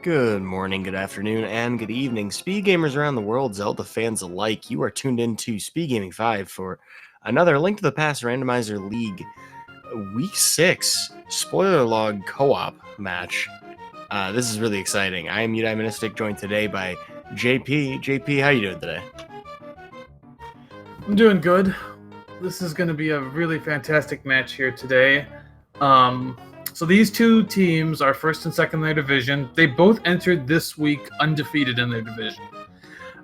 Good morning, good afternoon, and good evening, speed gamers around the world, Zelda fans alike. You are tuned into Speed Gaming 5 for another Link to the Past Randomizer League Week 6 spoiler log co-op match. This is really exciting. I am Eudaimonistic, joined today by JP. JP, how you doing today? I'm doing good. This is going to be a really fantastic match here today. So these two teams are first and second in their division. They both entered this week undefeated in their division.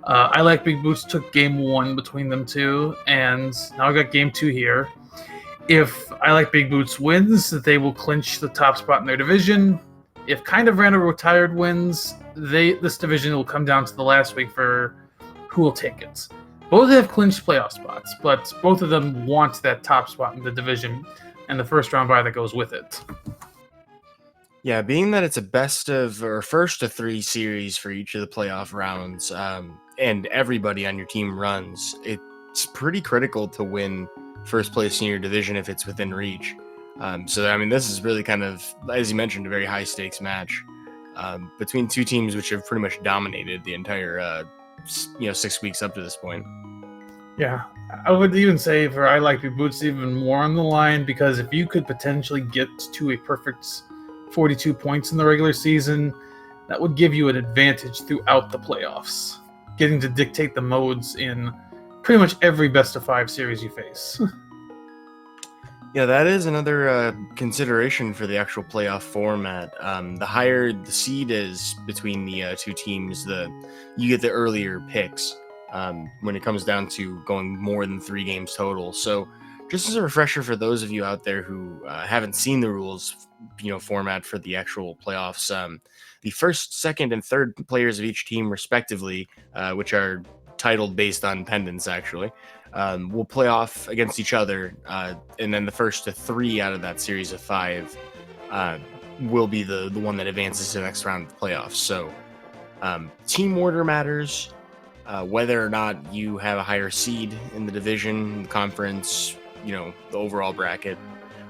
I Like Big Boots took game one between them two, and now I got game two here. If I Like Big Boots wins, they will clinch the top spot in their division. If Kind of Random Retired wins, this division will come down to the last week for who will take it. Both have clinched playoff spots, but both of them want that top spot in the division and the first round bye that goes with it. Yeah, being that it's a best of or first of three series for each of the playoff rounds, and everybody on your team runs, it's pretty critical to win first place in your division if it's within reach. This is really kind of, as you mentioned, a very high stakes match between two teams which have pretty much dominated the entire 6 weeks up to this point. Yeah, I would even say for I Like Big Boots even more on the line, because if you could potentially get to a perfect 42 points in the regular season, that would give you an advantage throughout the playoffs, getting to dictate the modes in pretty much every best of 5 series you face. Yeah, that is another consideration for the actual playoff format. The higher the seed is between the two teams, you get the earlier picks when it comes down to going more than 3 games total. So, just as a refresher for those of you out there who haven't seen the rules, format for the actual playoffs, the first, second, and third players of each team, respectively, which are titled based on pendants, actually, will play off against each other, and then the first to 3 out of that series of 5 will be the one that advances to the next round of the playoffs. So, team order matters. Whether or not you have a higher seed in the division, the conference, the overall bracket,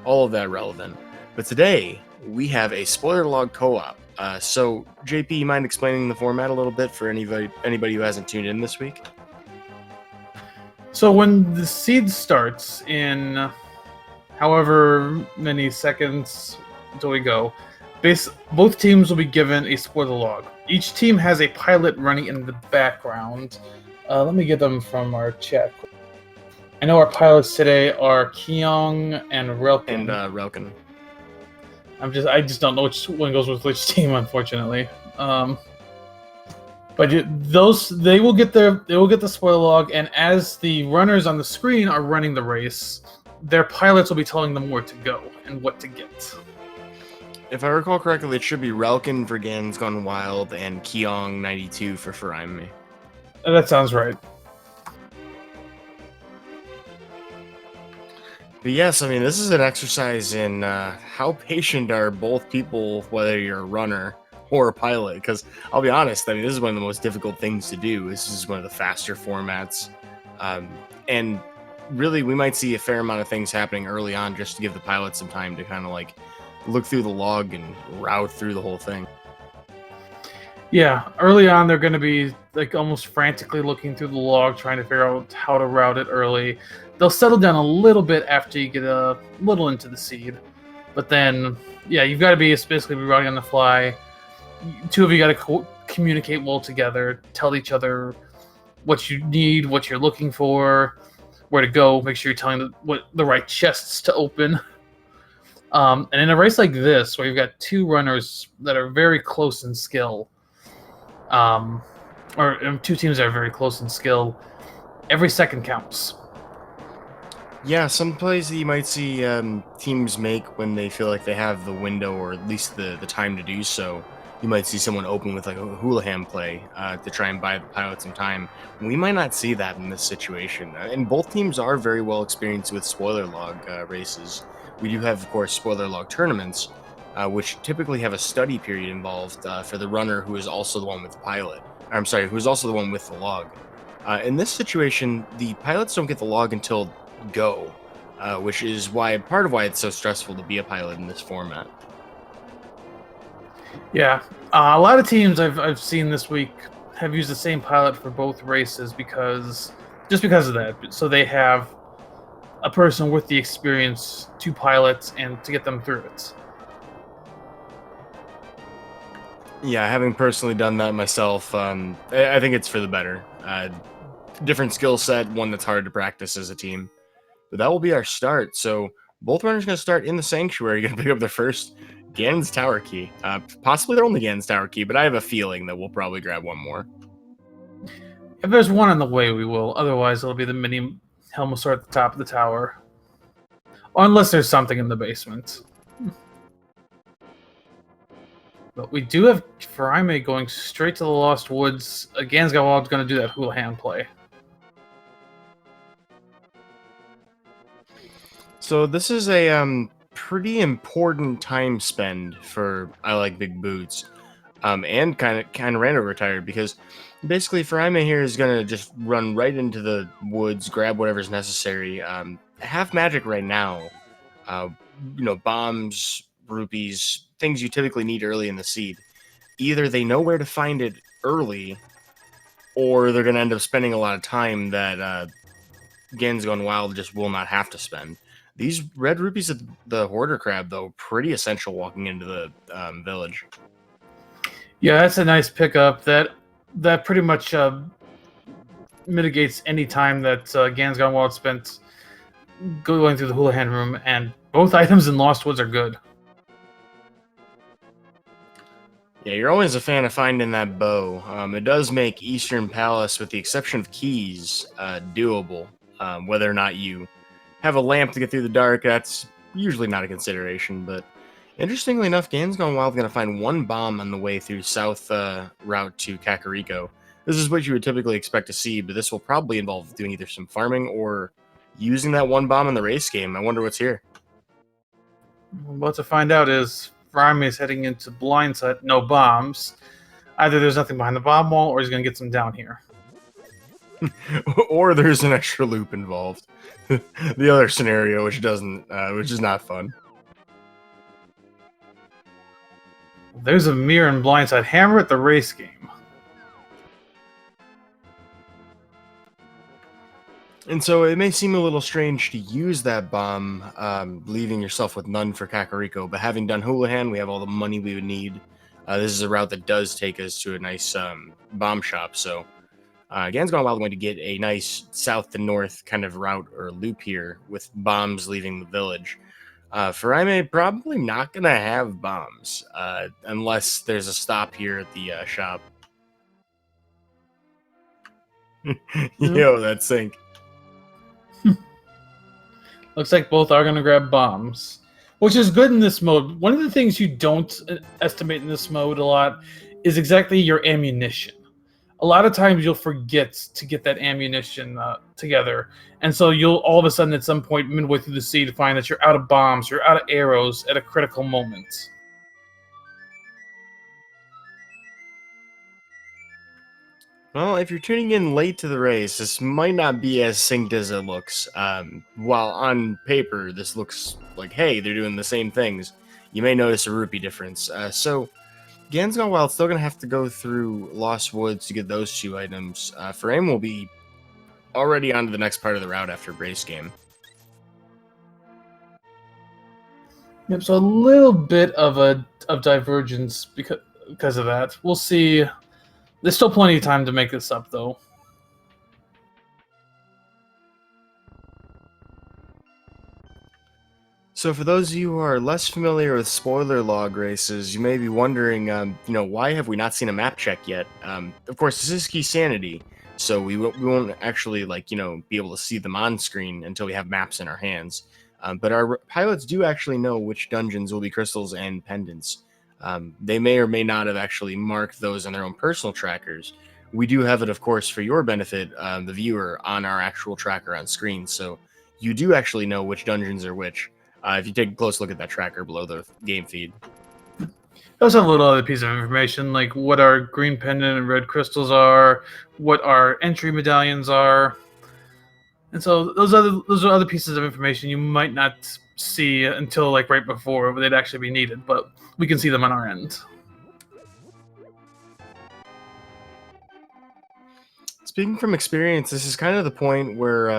all of that relevant. But today, we have a spoiler log co-op. So, JP, you mind explaining the format a little bit for anybody who hasn't tuned in this week? So when the seed starts in however many seconds until we go, both teams will be given a spoiler log. Each team has a pilot running in the background. Let me get them from our chat. I know our pilots today are Keong and Relkin. Relkin. I just don't know which one goes with which team, unfortunately. But they will get the spoiler log, and as the runners on the screen are running the race, their pilots will be telling them where to go and what to get. If I recall correctly, it should be Relkin for ganonsgonewild and Keong 92 for Furaime. That sounds right. But yes, this is an exercise in how patient are both people, whether you're a runner or a pilot, because I'll be honest, this is one of the most difficult things to do. This is one of the faster formats, and really we might see a fair amount of things happening early on just to give the pilot some time to kind of look through the log and route through the whole thing. Yeah, early on they're going to be almost frantically looking through the log, trying to figure out how to route it early. They'll settle down a little bit after you get a little into the seed, but then you've got to basically be routing on the fly. Two of you got to communicate well together, tell each other what you need, what you're looking for, where to go. Make sure you're telling what the right chests to open. And in a race like this, where you've got 2 runners that are very close in skill, or 2 teams that are very close in skill, every second counts. Yeah, some plays that you might see teams make when they feel like they have the window, or at least the time to do so. You might see someone open with a Houlihan play to try and buy the pilot some time. We might not see that in this situation. And both teams are very well experienced with spoiler log races. We do have, of course, spoiler log tournaments, which typically have a study period involved for the runner who is also the one with the pilot. Who is also the one with the log. In this situation, the pilots don't get the log until go, which is part of why it's so stressful to be a pilot in this format. Yeah, A lot of teams I've seen this week have used the same pilot for both races because of that. So they have a person with the experience to pilot and to get them through it. Yeah, having personally done that myself, I think it's for the better. Different skill set, one that's hard to practice as a team. But that will be our start. So both runners going to start in the sanctuary, going to pick up their first Ganon's Tower key. Possibly their only Ganon's Tower key, but I have a feeling that we'll probably grab one more. If there's one on the way, we will. Otherwise, it'll be the mini Helmosaur at the top of the tower. Or unless there's something in the basement. But we do have Furaime going straight to the Lost Woods. Ganonsgonewild is going to do that Houlihan play. So this is a pretty important time spend for I Like Big Boots, and kind of Rando retired, because basically Furaime here is gonna just run right into the woods, grab whatever's necessary. Half magic right now, bombs, rupees, things you typically need early in the seed. Either they know where to find it early, or they're gonna end up spending a lot of time that ganonsgonewild just will not have to spend. These red rupees of the Hoarder Crab, though, pretty essential walking into the village. Yeah, that's a nice pickup. That pretty much mitigates any time that ganonsgonewild spent going through the Houlihan room, and both items in Lost Woods are good. Yeah, you're always a fan of finding that bow. It does make Eastern Palace, with the exception of keys, doable. Whether or not you have a lamp to get through the dark, that's usually not a consideration, but interestingly enough, ganonsgonewild is going to find one bomb on the way through south route to Kakariko. This is what you would typically expect to see, but this will probably involve doing either some farming or using that one bomb in the race game. I wonder what's here. What we're about to find out is Furaime is heading into blindside, no bombs. Either there's nothing behind the bomb wall, or he's going to get some down here. Or there's an extra loop involved. The other scenario, which is not fun. There's a mirror and blindside hammer at the race game. And so it may seem a little strange to use that bomb, leaving yourself with none for Kakariko, but having done Houlihan, we have all the money we would need. This is a route that does take us to a nice bomb shop, so ganonsgonewild going to get a nice south to north kind of route or loop here with bombs leaving the village. Furaime probably not going to have bombs unless there's a stop here at the shop. Yo, that sync. Looks like both are going to grab bombs, which is good in this mode. One of the things you don't estimate in this mode a lot is exactly your ammunition. A lot of times you'll forget to get that ammunition together, and so you'll all of a sudden at some point midway through the seed find that you're out of bombs, you're out of arrows at a critical moment. Well, if you're tuning in late to the race, this might not be as synced as it looks. While on paper, this looks like, hey, they're doing the same things. You may notice a rupee difference. So ganonsgonewild still going to have to go through Lost Woods to get those two items. Furaime will be already on to the next part of the route after race game. Yep, so a little bit of divergence because of that. We'll see. There's still plenty of time to make this up, though. So for those of you who are less familiar with spoiler log races, you may be wondering, why have we not seen a map check yet? Of course, this is Key Sanity, so we won't actually, be able to see them on screen until we have maps in our hands. But our pilots do actually know which dungeons will be crystals and pendants. They may or may not have actually marked those on their own personal trackers. We do have it, of course, for your benefit, the viewer, on our actual tracker on screen, so you do actually know which dungeons are which. If you take a close look at that tracker below the game feed. I also have a little other piece of information, like what our green pendant and red crystals are, what our entry medallions are. And so those are other pieces of information you might not see until right before they'd actually be needed, but we can see them on our end. Speaking from experience, this is kind of the point where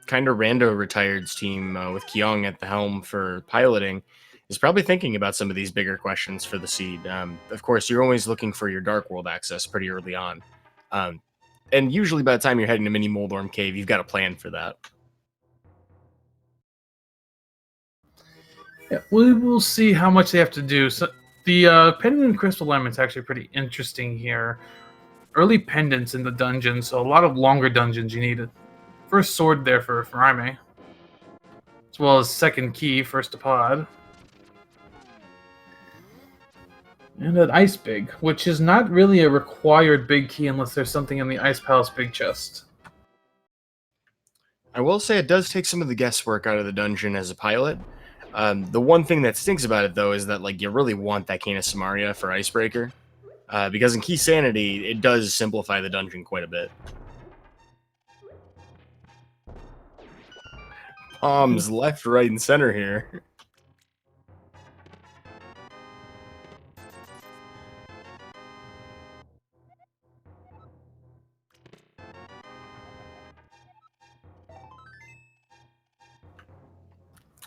kind of Rando retired's team with Kyung at the helm for piloting is probably thinking about some of these bigger questions for the seed. Of course, you're always looking for your Dark World access pretty early on. Um, and usually by the time you're heading to Mini Moldorm Cave, you've got a plan for that. Yeah, we will see how much they have to do. So the pendant and crystal element's actually pretty interesting here. Early pendants in the dungeon, so a lot of longer dungeons you need a first sword there for Furaime, as well as second key, first to pod. And an ice big, which is not really a required big key unless there's something in the Ice Palace big chest. I will say it does take some of the guesswork out of the dungeon as a pilot. The one thing that stinks about it, though, is that like you really want that Cane of Samaria for Icebreaker. Because in Key Sanity, it does simplify the dungeon quite a bit. Bombs left, right, and center here.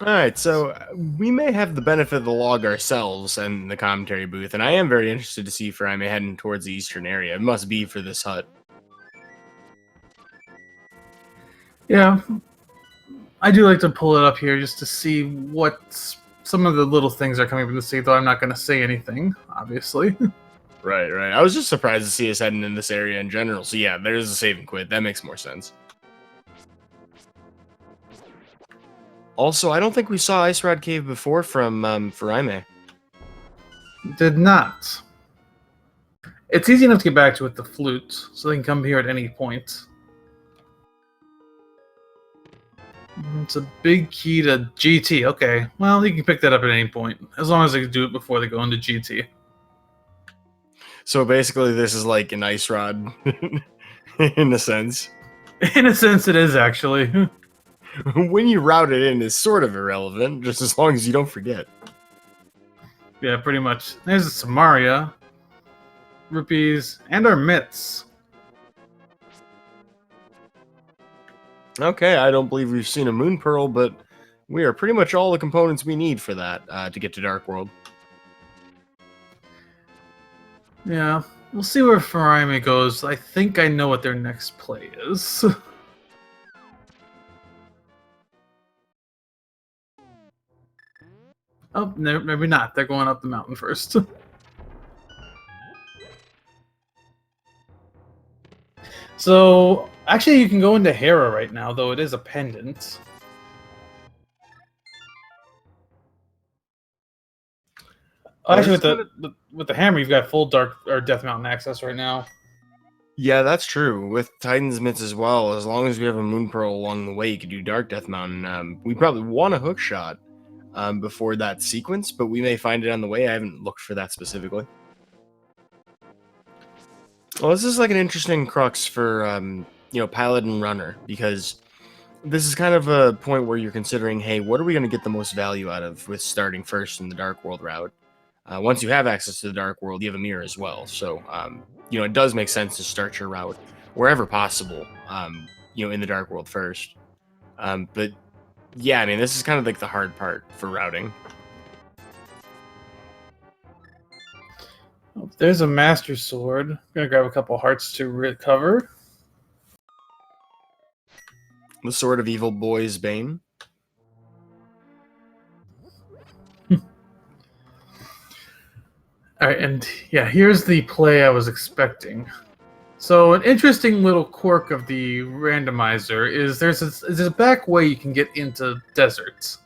Alright, so we may have the benefit of the log ourselves and the commentary booth, and I am very interested to see Furaime heading towards the eastern area. It must be for this hut. Yeah, I do like to pull it up here just to see what some of the little things are coming from the sea, though I'm not going to say anything, obviously. Right. I was just surprised to see us heading in this area in general, so yeah, there's a save and quit. That makes more sense. Also, I don't think we saw Ice Rod Cave before from Furaime. Did not. It's easy enough to get back to with the flute, so they can come here at any point. It's a big key to GT. Okay, well, you can pick that up at any point, as long as they do it before they go into GT. So basically, this is like an ice rod, in a sense. In a sense, it is, actually. When you route it in is sort of irrelevant, just as long as you don't forget. Yeah, pretty much. There's the Samaria, rupees, and our mitts. Okay, I don't believe we've seen a Moon Pearl, but we are pretty much all the components we need for that to get to Dark World. Yeah, we'll see where Furaime goes. I think I know what their next play is. Oh, no, maybe not. They're going up the mountain first. So, actually, you can go into Hera right now, though it is a pendant. Actually, with the hammer, you've got full Dark or Death Mountain access right now. Yeah, that's true. With Titan's Mitts as well, as long as we have a Moon Pearl along the way, you could do Dark Death Mountain. We probably want a hook shot before that sequence, but we may find it on the way. I haven't looked for that specifically. Well, this is like an interesting crux for pilot and runner, because this is kind of a point where you're considering, hey, what are we going to get the most value out of with starting first in the Dark World route? Once you have access to the Dark World, you have a mirror as well. So, it does make sense to start your route wherever possible, in the Dark World first. But yeah, I mean, this is kind of like the hard part for routing. Oh, there's a Master Sword. I'm gonna grab a couple hearts to recover. The Sword of Evil Boy's Bane. Alright, and yeah, here's the play I was expecting. So an interesting little quirk of the randomizer is there's a back way you can get into deserts.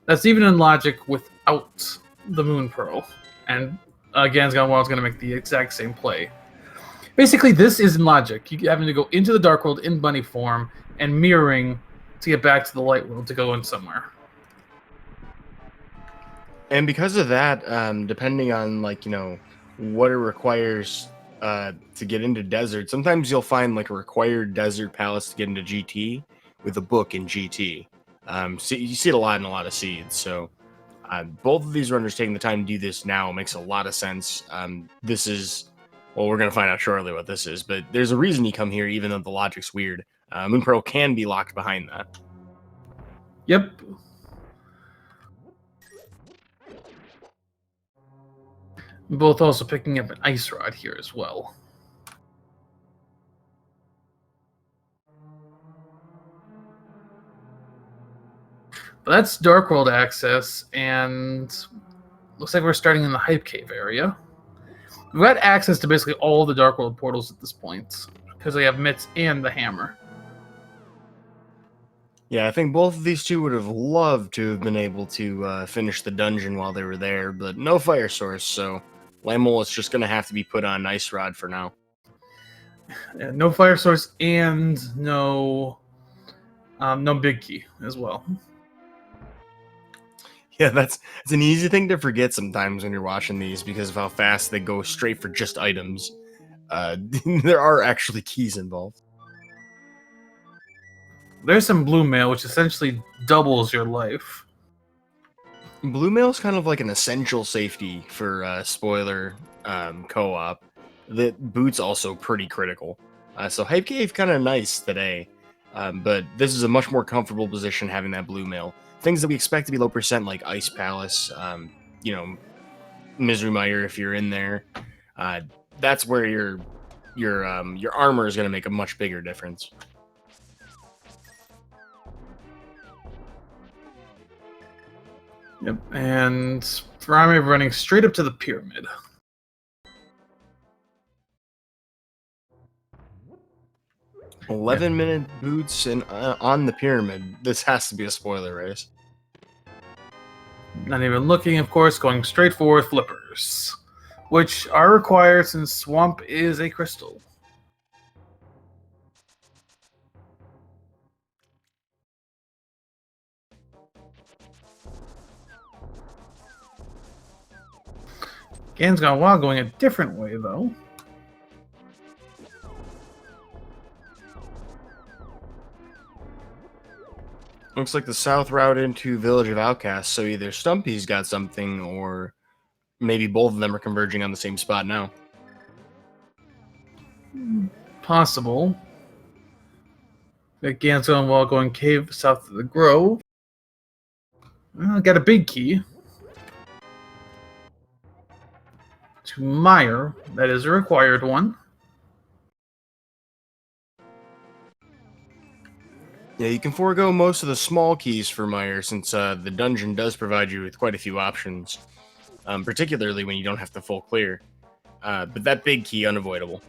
That's even in logic without the Moon Pearl. And ganonsgonewild going to make the exact same play. Basically, this is in logic. You having to go into the Dark World in bunny form and mirroring to get back to the Light World to go in somewhere. And because of that, depending on what it requires to get into desert, sometimes you'll find like a required desert palace to get into GT with a book in GT. So you see it a lot in a lot of seeds. So both of these runners taking the time to do this now makes a lot of sense. This is Well, we're gonna find out shortly what this is, but there's a reason you come here, even though the logic's weird. Moon Pearl can be locked behind that. Yep. Both also picking up an ice rod here as well. But that's Dark World access, and looks like we're starting in the Hype Cave area. We've got access to basically all the Dark World portals at this point, because they have Mitts and the hammer. Yeah, I think both of these two would have loved to have been able to finish the dungeon while they were there, but no fire source, so Lamel is just going to have to be put on Ice Rod for now. Yeah, no fire source and no big key as well. Yeah, it's an easy thing to forget sometimes when you're watching these because of how fast they go straight for just items. There are actually keys involved. There's some blue mail, which essentially doubles your life. Blue mail's kind of like an essential safety for spoiler co-op. The boot's also pretty critical. So Hype Cave kind of nice today, but this is a much more comfortable position having that blue mail. Things that we expect to be low percent, like Ice Palace, Misery Mire if you're in there. That's where your armor is going to make a much bigger difference. Yep, and Furaime running straight up to the pyramid. Yeah. 11-minute boots and on the pyramid. This has to be a spoiler race. Not even looking, of course, going straight forward flippers, which are required since Swamp is a crystal. ganonsgonewild going a different way, though. Looks like the south route into Village of Outcasts, so either Stumpy's got something, or maybe both of them are converging on the same spot now. Possible. Got ganonsgonewild going cave south of the grove. Got a big key. To Mire, that is a required one. Yeah, you can forego most of the small keys for Mire since the dungeon does provide you with quite a few options, particularly when you don't have to full clear. But that big key, unavoidable.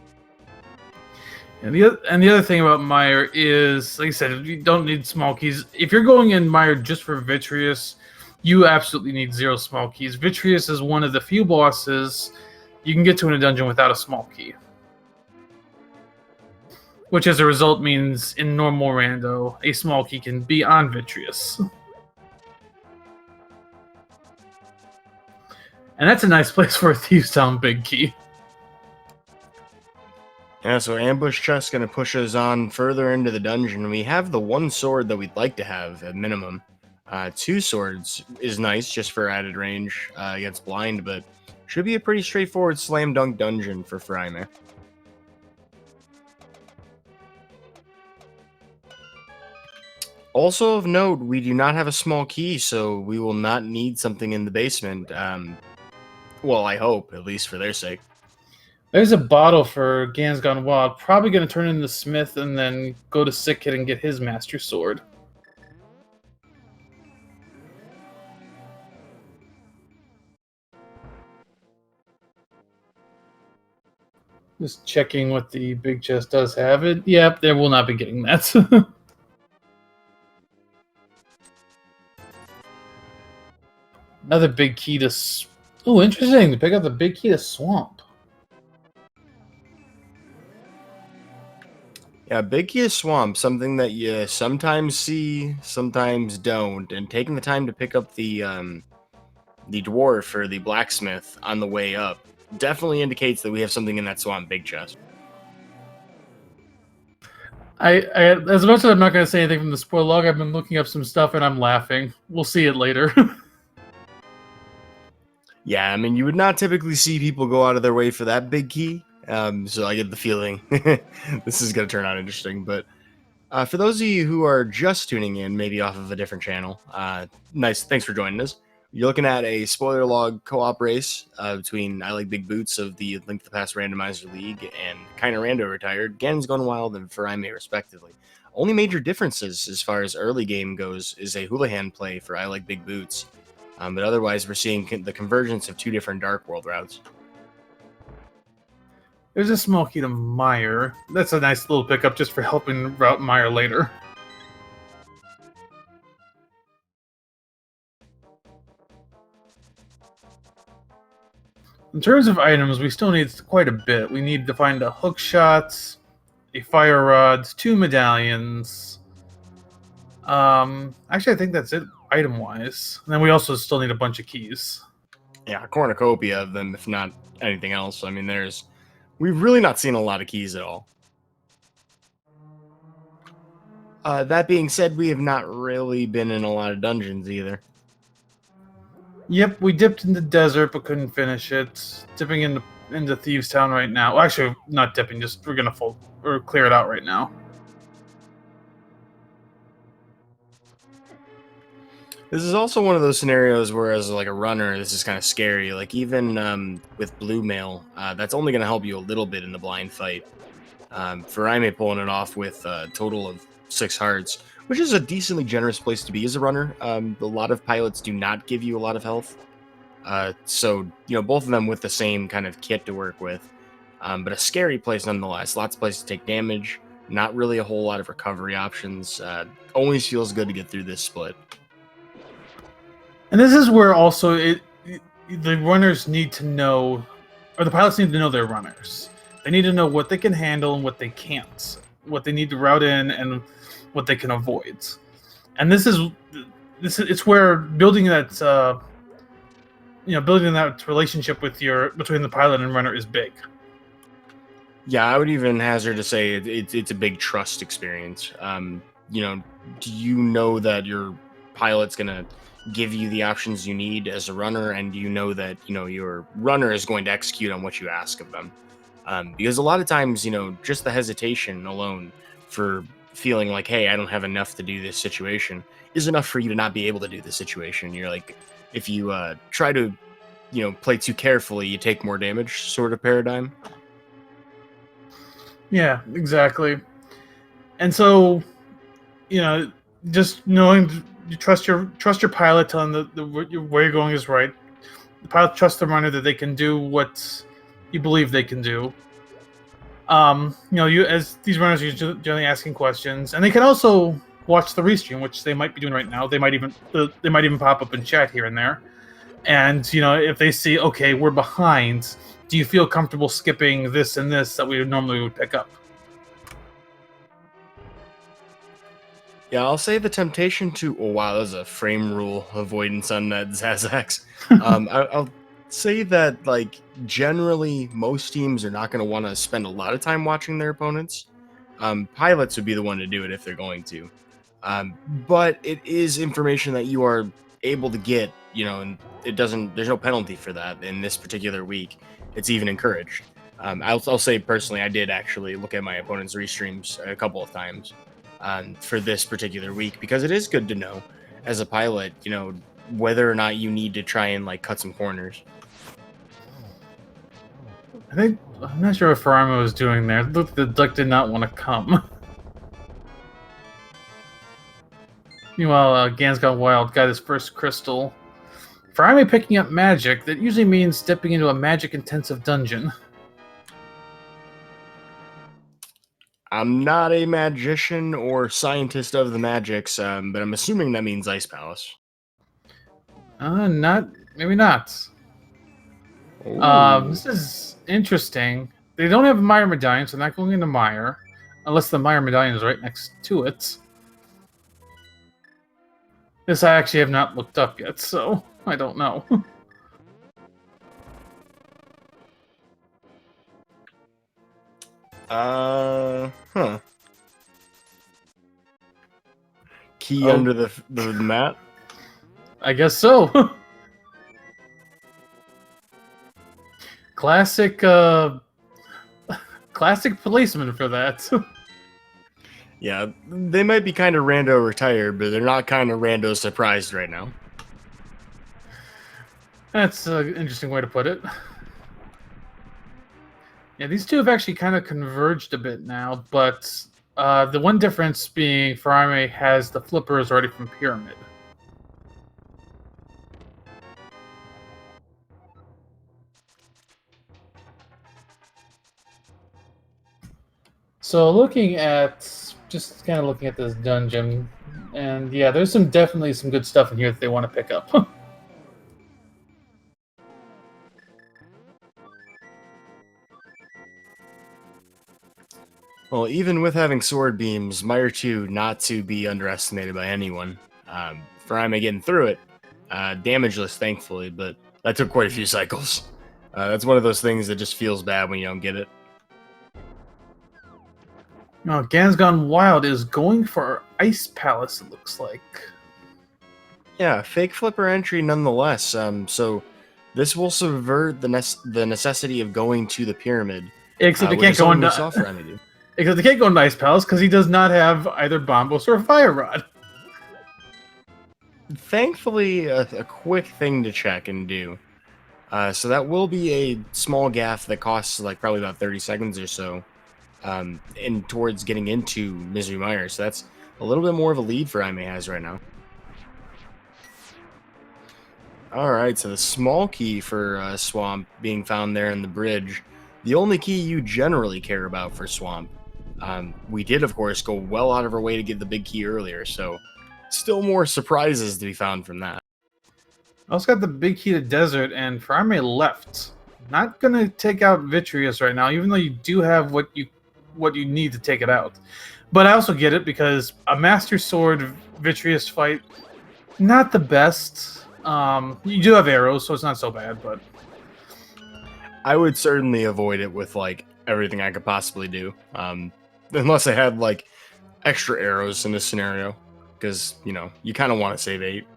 And the other thing about Mire is, like I said, you don't need small keys. If you're going in Mire just for Vitreous, you absolutely need 0 small keys. Vitreous is one of the few bosses you can get to in a dungeon without a small key. Which, as a result, means in normal rando, a small key can be on Vitreous. And that's a nice place for a Thieves' Town big key. Yeah, so Ambush Chest going to push us on further into the dungeon. We have the 1 sword that we'd like to have at minimum. 2 swords is nice just for added range against blind, but should be a pretty straightforward slam dunk dungeon for Furaime. Also of note, we do not have a small key, so we will not need something in the basement. Well, I hope, at least for their sake. There's a bottle for ganonsgonewild. Probably going to turn into Smith and then go to Sick Kid and get his Master Sword. Just checking what the big chest does have. It. Yep, they will not be getting that. Another big key to... Oh, interesting. To pick up the big key to Swamp. Yeah, big key to Swamp, something that you sometimes see, sometimes don't. And taking the time to pick up the dwarf or the blacksmith on the way up definitely indicates that we have something in that Swamp big chest. I as much as I'm not going to say anything from the spoiler log, I've been looking up some stuff and I'm laughing. We'll see it later. Yeah, I mean, you would not typically see people go out of their way for that big key, So I get the feeling this is going to turn out interesting. But for those of you who are just tuning in, maybe off of a different channel, nice. Thanks for joining us. You're looking at a spoiler log co-op race between I Like Big Boots of the Link to the Past Randomizer League and Kinda Rando Retired, ganonsgonewild, and Furaime, respectively. Only major differences as far as early game goes is a Houlihan play for I Like Big Boots, but otherwise we're seeing the convergence of two different Dark World routes. There's a small key to Meyer. That's a nice little pickup just for helping route Meyer later. In terms of items, we still need quite a bit. We need to find a hook shot, a fire rod, 2 medallions. Actually, I think that's it item-wise. And then we also still need a bunch of keys. Yeah, a cornucopia of them, if not anything else. I mean, we've really not seen a lot of keys at all. That being said, we have not really been in a lot of dungeons either. Yep, we dipped in the desert but couldn't finish it. Dipping into Thieves Town right now. Well, actually, not dipping. Just we're gonna clear it out right now. This is also one of those scenarios where, as like a runner, this is kind of scary. Like even with blue mail, that's only going to help you a little bit in the blind fight. Furaime pulling it off with a total of 6 hearts, which is a decently generous place to be as a runner. A lot of pilots do not give you a lot of health, so both of them with the same kind of kit to work with. But a scary place nonetheless. Lots of places to take damage. Not really a whole lot of recovery options. Always feels good to get through this split. And this is where also the runners need to know, or the pilots need to know their runners. They need to know what they can handle and what they can't, what they need to route in and what they can avoid. And it's where building that building that relationship between the pilot and runner is big. Yeah, I would even hazard to say it's a big trust experience. Do you know that your pilot's gonna give you the options you need as a runner, and you know that your runner is going to execute on what you ask of them? Because a lot of times, just the hesitation alone for feeling like, hey, I don't have enough to do this situation is enough for you to not be able to do the situation. You're like, if you try to play too carefully, you take more damage sort of paradigm. Yeah, exactly. And so just knowing you trust your pilot, telling where you're going is right. The pilot trusts the runner that they can do what you believe they can do. You as these runners are generally asking questions, and they can also watch the restream, which they might be doing right now. They might even pop up in chat here and there. And if they see, okay, we're behind, do you feel comfortable skipping this and this that we normally would pick up? Yeah, I'll say the temptation to... Oh, wow, that was a frame rule avoidance on that Zazax. I'll say that, generally, most teams are not going to want to spend a lot of time watching their opponents. Pilots would be the one to do it if they're going to. But it is information that you are able to get, and there's no penalty for that in this particular week. It's even encouraged. I'll say personally, I did actually look at my opponent's restreams a couple of times for this particular week, because it is good to know as a pilot, whether or not you need to try and cut some corners. I'm not sure what Furaime was doing there. Look, the duck did not want to come. Meanwhile, Gan's Gone Wild got his first crystal. Furaime picking up magic, that usually means stepping into a magic-intensive dungeon. I'm not a magician or scientist of the magics, but I'm assuming that means Ice Palace. Maybe not. This is interesting. They don't have a Meyer medallion, so they're not going into Meyer, unless the Meyer medallion is right next to it. This I actually have not looked up yet, so I don't know. Key under the mat? I guess so. Classic classic placement for that. Yeah, they might be kind of rando retired, but they're not kind of rando surprised right now. That's an interesting way to put it. Yeah, these two have actually kind of converged a bit now, but the one difference being Furaime has the flippers already from Pyramid. So looking at just kind of looking at this dungeon, and yeah, there's definitely some good stuff in here that they want to pick up. Well, even with having sword beams, Mire 2 not to be underestimated by anyone. Furaime getting through it, damageless, thankfully, but that took quite a few cycles. That's one of those things that just feels bad when you don't get it. Now, ganonsgonewild is going for Ice Palace, it looks like. Yeah, fake flipper entry nonetheless. So this will subvert the necessity of going to the pyramid. Except they which can't is go something we into saw Furaime do. except they can't go into Ice Palace because he does not have either Bombos or Fire Rod. Thankfully, a quick thing to check and do. So that will be a small gaff that costs like probably about 30 seconds or so, and towards getting into Misery Mire. So that's a little bit more of a lead Furaime has right now. All right, so the small key for Swamp being found there in the bridge, the only key you generally care about for Swamp. We did, of course, go well out of our way to get the big key earlier, so still more surprises to be found from that. I also got the big key to Desert, and Furaime left. Not gonna take out Vitreous right now, even though you do have what you need to take it out. But I also get it because a Master Sword Vitreous fight, not the best. You do have arrows, so it's not so bad, but I would certainly avoid it with like everything I could possibly do, unless I had like extra arrows in this scenario, because you kind of want to save 8.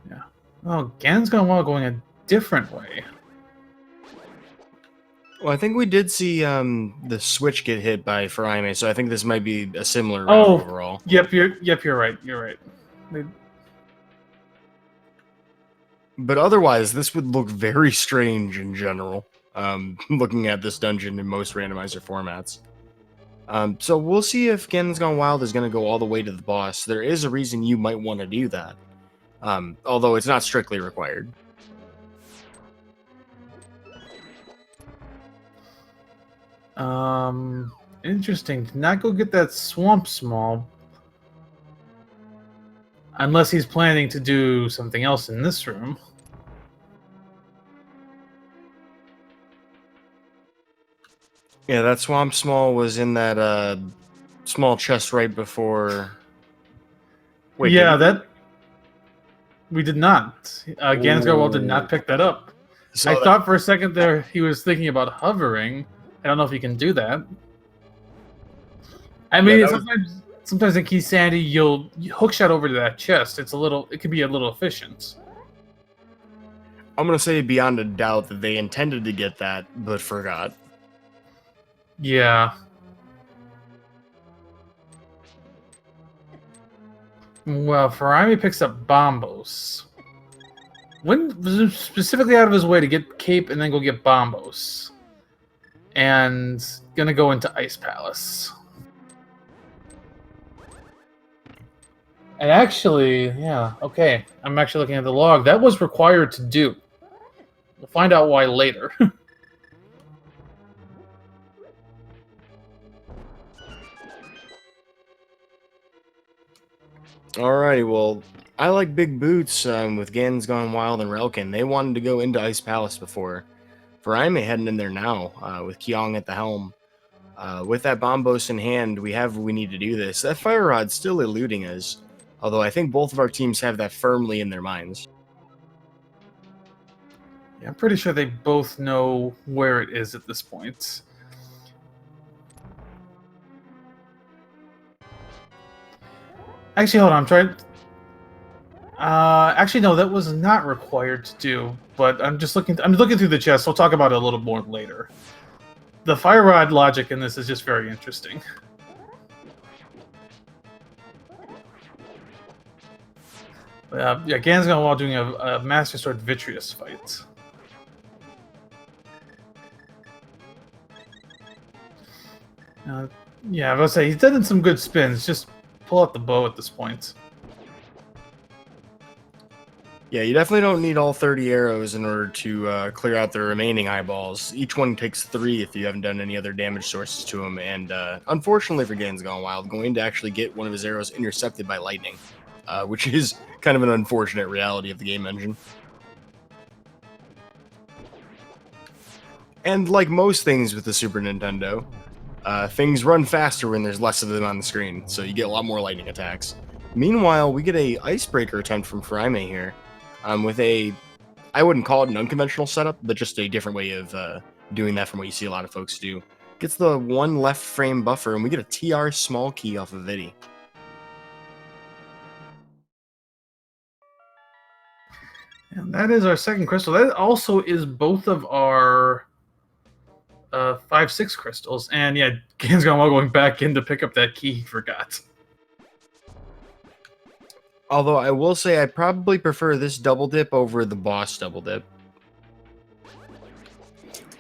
yeah. Oh, ganonsgonewild going a different way. Well, I think we did see the switch get hit by Furaime, so I think this might be a similar round overall. Yep, you're right. You're right. But otherwise, this would look very strange in general, looking at this dungeon in most randomizer formats. So we'll see if ganonsgonewild is going to go all the way to the boss. There is a reason you might want to do that, although it's not strictly required. Interesting. Did not go get that swamp small. Unless he's planning to do something else in this room. Yeah, that swamp small was in that small chest right before. Wait, yeah, that we did not. ganonsgonewild did not pick that up. I thought for a second there he was thinking about hovering. I don't know if he can do that. I mean, sometimes in Key Sandy, you hookshot over to that chest. It can be a little efficient. I'm gonna say beyond a doubt that they intended to get that, but forgot. Yeah. Well, Furaime picks up Bombos. Went specifically out of his way to get Cape and then go get Bombos. And gonna go into Ice Palace. And actually, yeah, okay. I'm actually looking at the log. That was required to do. We'll find out why later. Alrighty, well, I like big boots with ganonsgonewild and Relkin. They wanted to go into Ice Palace before. Furaime heading in there now with Kyong at the helm. With that Bombos in hand, we have what we need to do this. That Fire Rod's still eluding us, although I think both of our teams have that firmly in their minds. Yeah, I'm pretty sure they both know where it is at this point. Actually, hold on. Actually, no, that was not required to do. But I'm looking through the chest. We'll talk about it a little more later. The fire rod logic in this is just very interesting. Yeah, Gan's gone while doing a Master Sword Vitreous fight. Yeah, I was gonna say he's done some good spins. Just pull out the bow at this point. Yeah, you definitely don't need all 30 arrows in order to clear out the remaining eyeballs. Each one takes 3 if you haven't done any other damage sources to them. And unfortunately for Gan's Gone Wild, going to actually get one of his arrows intercepted by lightning, which is kind of an unfortunate reality of the game engine. And like most things with the Super Nintendo, things run faster when there's less of them on the screen, so you get a lot more lightning attacks. Meanwhile, we get a icebreaker attempt from Furaime here, with I wouldn't call it an unconventional setup, but just a different way of doing that from what you see a lot of folks do. Gets the 1 left frame buffer, and we get a TR small key off of Vidi. And that is our second crystal. That also is both of our 5-6 crystals. And yeah, Gan's Gone Wild going back in to pick up that key he forgot. Although I will say I probably prefer this double dip over the boss double dip.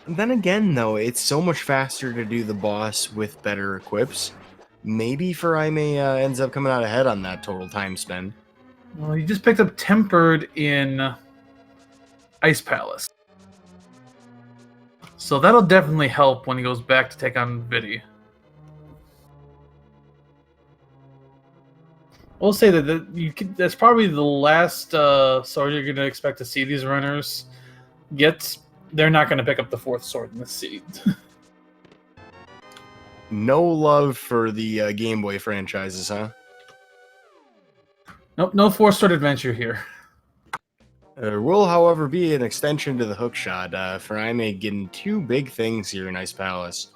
Then again, though, it's so much faster to do the boss with better equips. Maybe Furaime ends up coming out ahead on that total time spend. Well, he just picked up Tempered in Ice Palace. So that'll definitely help when he goes back to take on Vidi. We'll say that that's probably the last sword you're going to expect to see these runners get. They're not going to pick up the 4th sword in this seed. No love for the Game Boy franchises, huh? Nope, no 4-sword adventure here. There will, however, be an extension to the hookshot. Furaime getting 2 big things here in Ice Palace.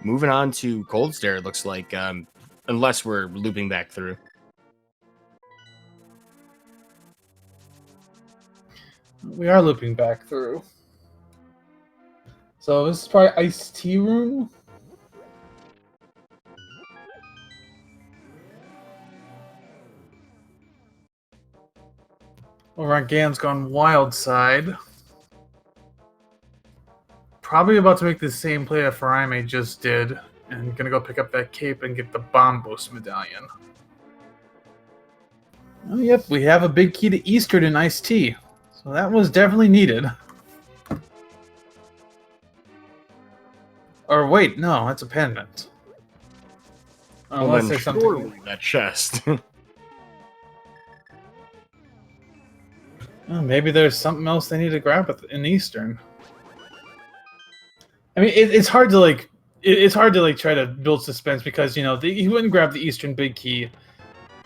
Moving on to Cold Stare, it looks like, unless we're looping back through. We are looping back through. So this is probably Ice Tea Room. Over on Gan's Gone Wild side. Probably about to make the same play that Furaime just did. And gonna go pick up that cape and get the Bombos medallion. Oh, yep, we have a big key to Eastern in Ice Tea. So that was definitely needed. Or wait, no, that's a pendant. Unless there's something. That chest. Oh, maybe there's something else they need to grab in Eastern. I mean, it's hard to like. It's hard to like try to build suspense because he wouldn't grab the Eastern big key.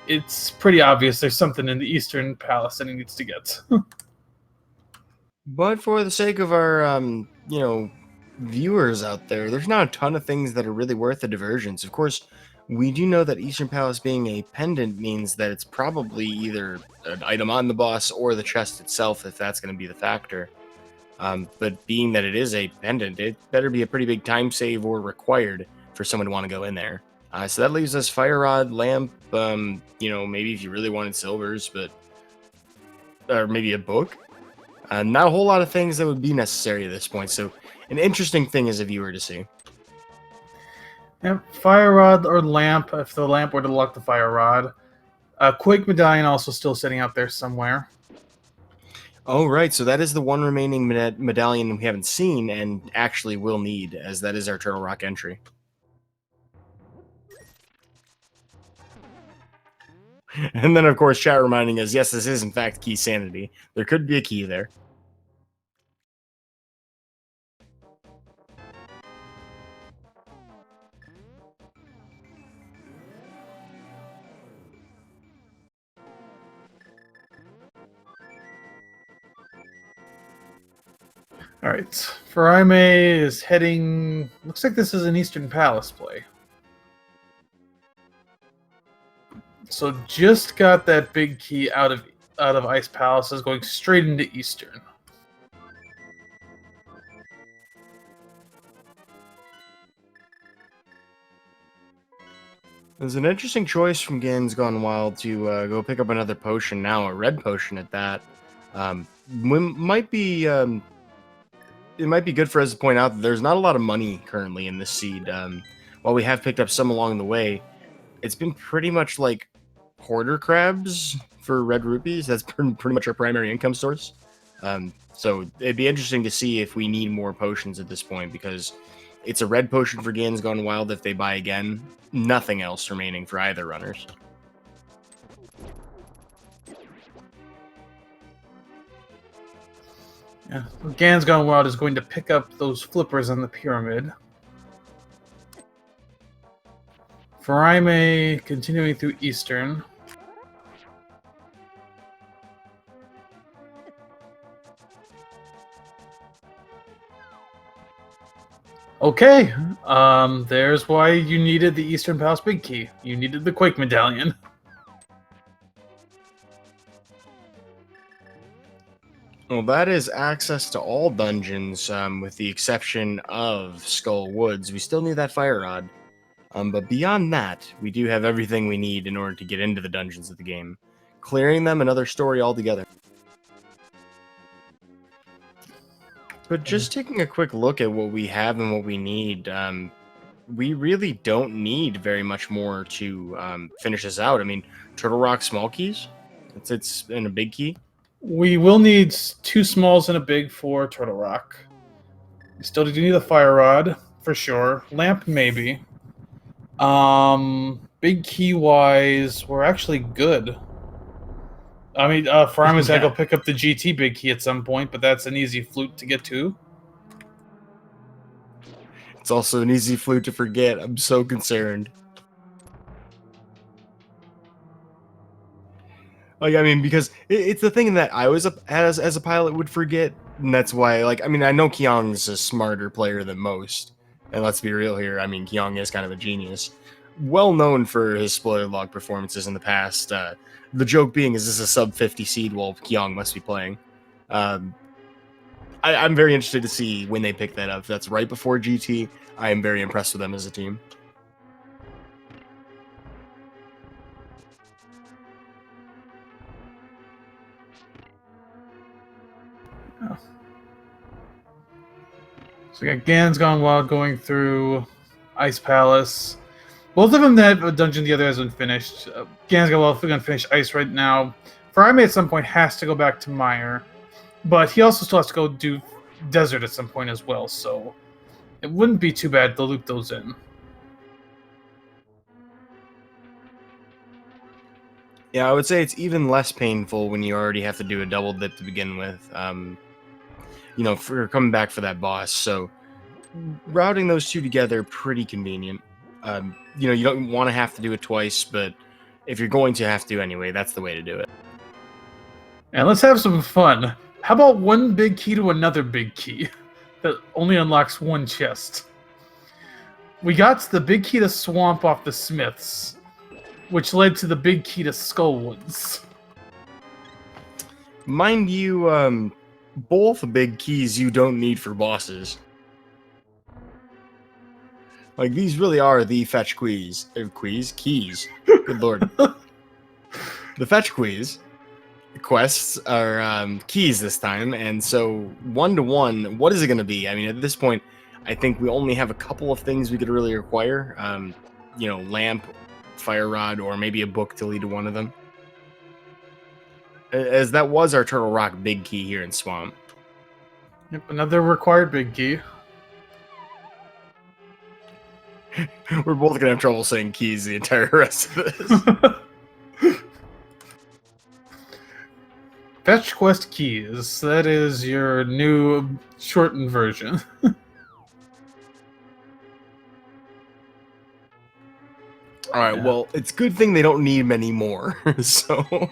It's pretty obvious there's something in the Eastern Palace that he needs to get. But for the sake of our, viewers out there, there's not a ton of things that are really worth the diversions. Of course, we do know that Eastern Palace being a pendant means that it's probably either an item on the boss or the chest itself, if that's going to be the factor. But being that it is a pendant, it better be a pretty big time save or required for someone to want to go in there. So that leaves us Fire Rod, Lamp, maybe if you really wanted silvers, or maybe a book. Not a whole lot of things that would be necessary at this point, so an interesting thing as a viewer to see. Yep, Fire Rod or Lamp, if the Lamp were to lock the Fire Rod. Quake Medallion also still sitting out there somewhere. Oh, right, so that is the one remaining medallion we haven't seen and actually will need, as that is our Turtle Rock entry. And then, of course, chat reminding us, yes, this is, in fact, Key Sanity. There could be a key there. All right, Furaime is heading. Looks like this is an Eastern Palace play. So just got that big key out of out of Ice Palace is going straight into Eastern. There's an interesting choice from Ganonsgonewild to go pick up another potion now, a red potion at that. Might be it might be good for us to point out that there's not a lot of money currently in this seed. While we have picked up some along the way, it's been pretty much like hoarder crabs for red rupees. That's pretty much our primary income source. So it'd be interesting to see if we need more potions at this point, because it's a red potion for Ganonsgonewild if they buy again. Nothing else remaining for either runners. Yeah, Ganonsgonewild is going to pick up those flippers on the pyramid. Furaime continuing through Eastern. Okay, there's why you needed the Eastern Palace Big Key. You needed the Quake Medallion. Well, that is access to all dungeons, with the exception of Skull Woods. We still need that Fire Rod. But beyond that, we do have everything we need in order to get into the dungeons of the game. Clearing them, another story altogether. But just taking a quick look at what we have and what we need, we really don't need very much more to finish this out. I mean, Turtle Rock small keys, it's in a big key. We will need 2 smalls and a big for Turtle Rock. We still do need a Fire Rod, for sure. Lamp, maybe. Big key-wise, we're actually good. I mean, Furaime's gotta go pick up the GT Big Key at some point, but that's an easy flute to get to. It's also an easy flute to forget. I'm so concerned. Like, I mean, because it's the thing that I was as a pilot would forget, and that's why, like, I mean, I know Kyung's a smarter player than most, and let's be real here. I mean, Kyung is kind of a genius, well known for his spoiler log performances in the past. The joke being, is this a sub 50 seed? Well, Kyung must be playing. I'm very interested to see when they pick that up. If that's right before GT, I am very impressed with them as a team. So we got Ganonsgonewild going through Ice Palace. Both of them have a dungeon, the other hasn't finished. Ganonsgonewild going to finish Ice right now. Furaime at some point has to go back to Mire, but he also still has to go do Desert at some point as well, so it wouldn't be too bad to loop those in. Yeah, I would say it's even less painful when you already have to do a double dip to begin with. You know, for coming back for that boss. So routing those two together, pretty convenient. You know, you don't want to have to do it twice, but if you're going to have to anyway, that's the way to do it. And let's have some fun. How about one big key to another big key that only unlocks one chest? We got the big key to Swamp off the Smiths, which led to the big key to Skullwoods. Mind you, both big keys you don't need for bosses. Like, these really are the fetch keys. Keys. Good lord. The fetch quests are keys this time, and so 1-to-1, what is it going to be? I mean, at this point, I think we only have a couple of things we could really require. You know, lamp, fire rod, or maybe a book to lead to one of them. As that was our Turtle Rock big key here in Swamp. Yep, another required big key. We're both going to have trouble saying keys the entire rest of this. Fetch quest keys. That is your new shortened version. Alright, well, it's a good thing they don't need many more. So,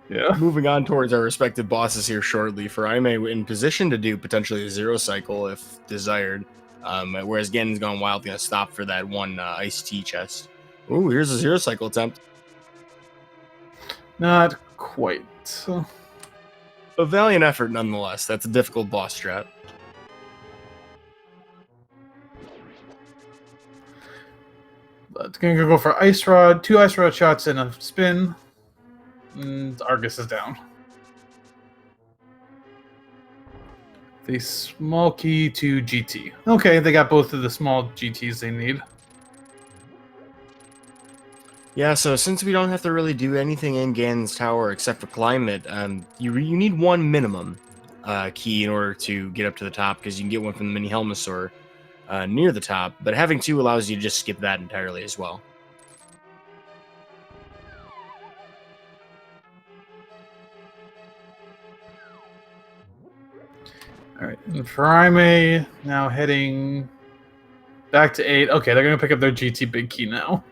yeah. Moving on towards our respective bosses here shortly. Furaime in position to do potentially a zero cycle if desired. Whereas Ganonsgonewild going to stop for that one iced tea chest. Ooh, here's a zero cycle attempt. Not quite. A valiant effort nonetheless. That's a difficult boss strat. But gonna go for Ice Rod, 2 Ice Rod shots and a spin. And Argus is down. The small key to GT. Okay, they got both of the small GTs they need. Yeah, so since we don't have to really do anything in Ganon's tower except for climb it, you need one minimum key in order to get up to the top, because you can get one from the mini Helmasaur near the top, but having 2 allows you to just skip that entirely as well. Alright, and Furaime now heading back to 8. Okay, they're going to pick up their GT big key now.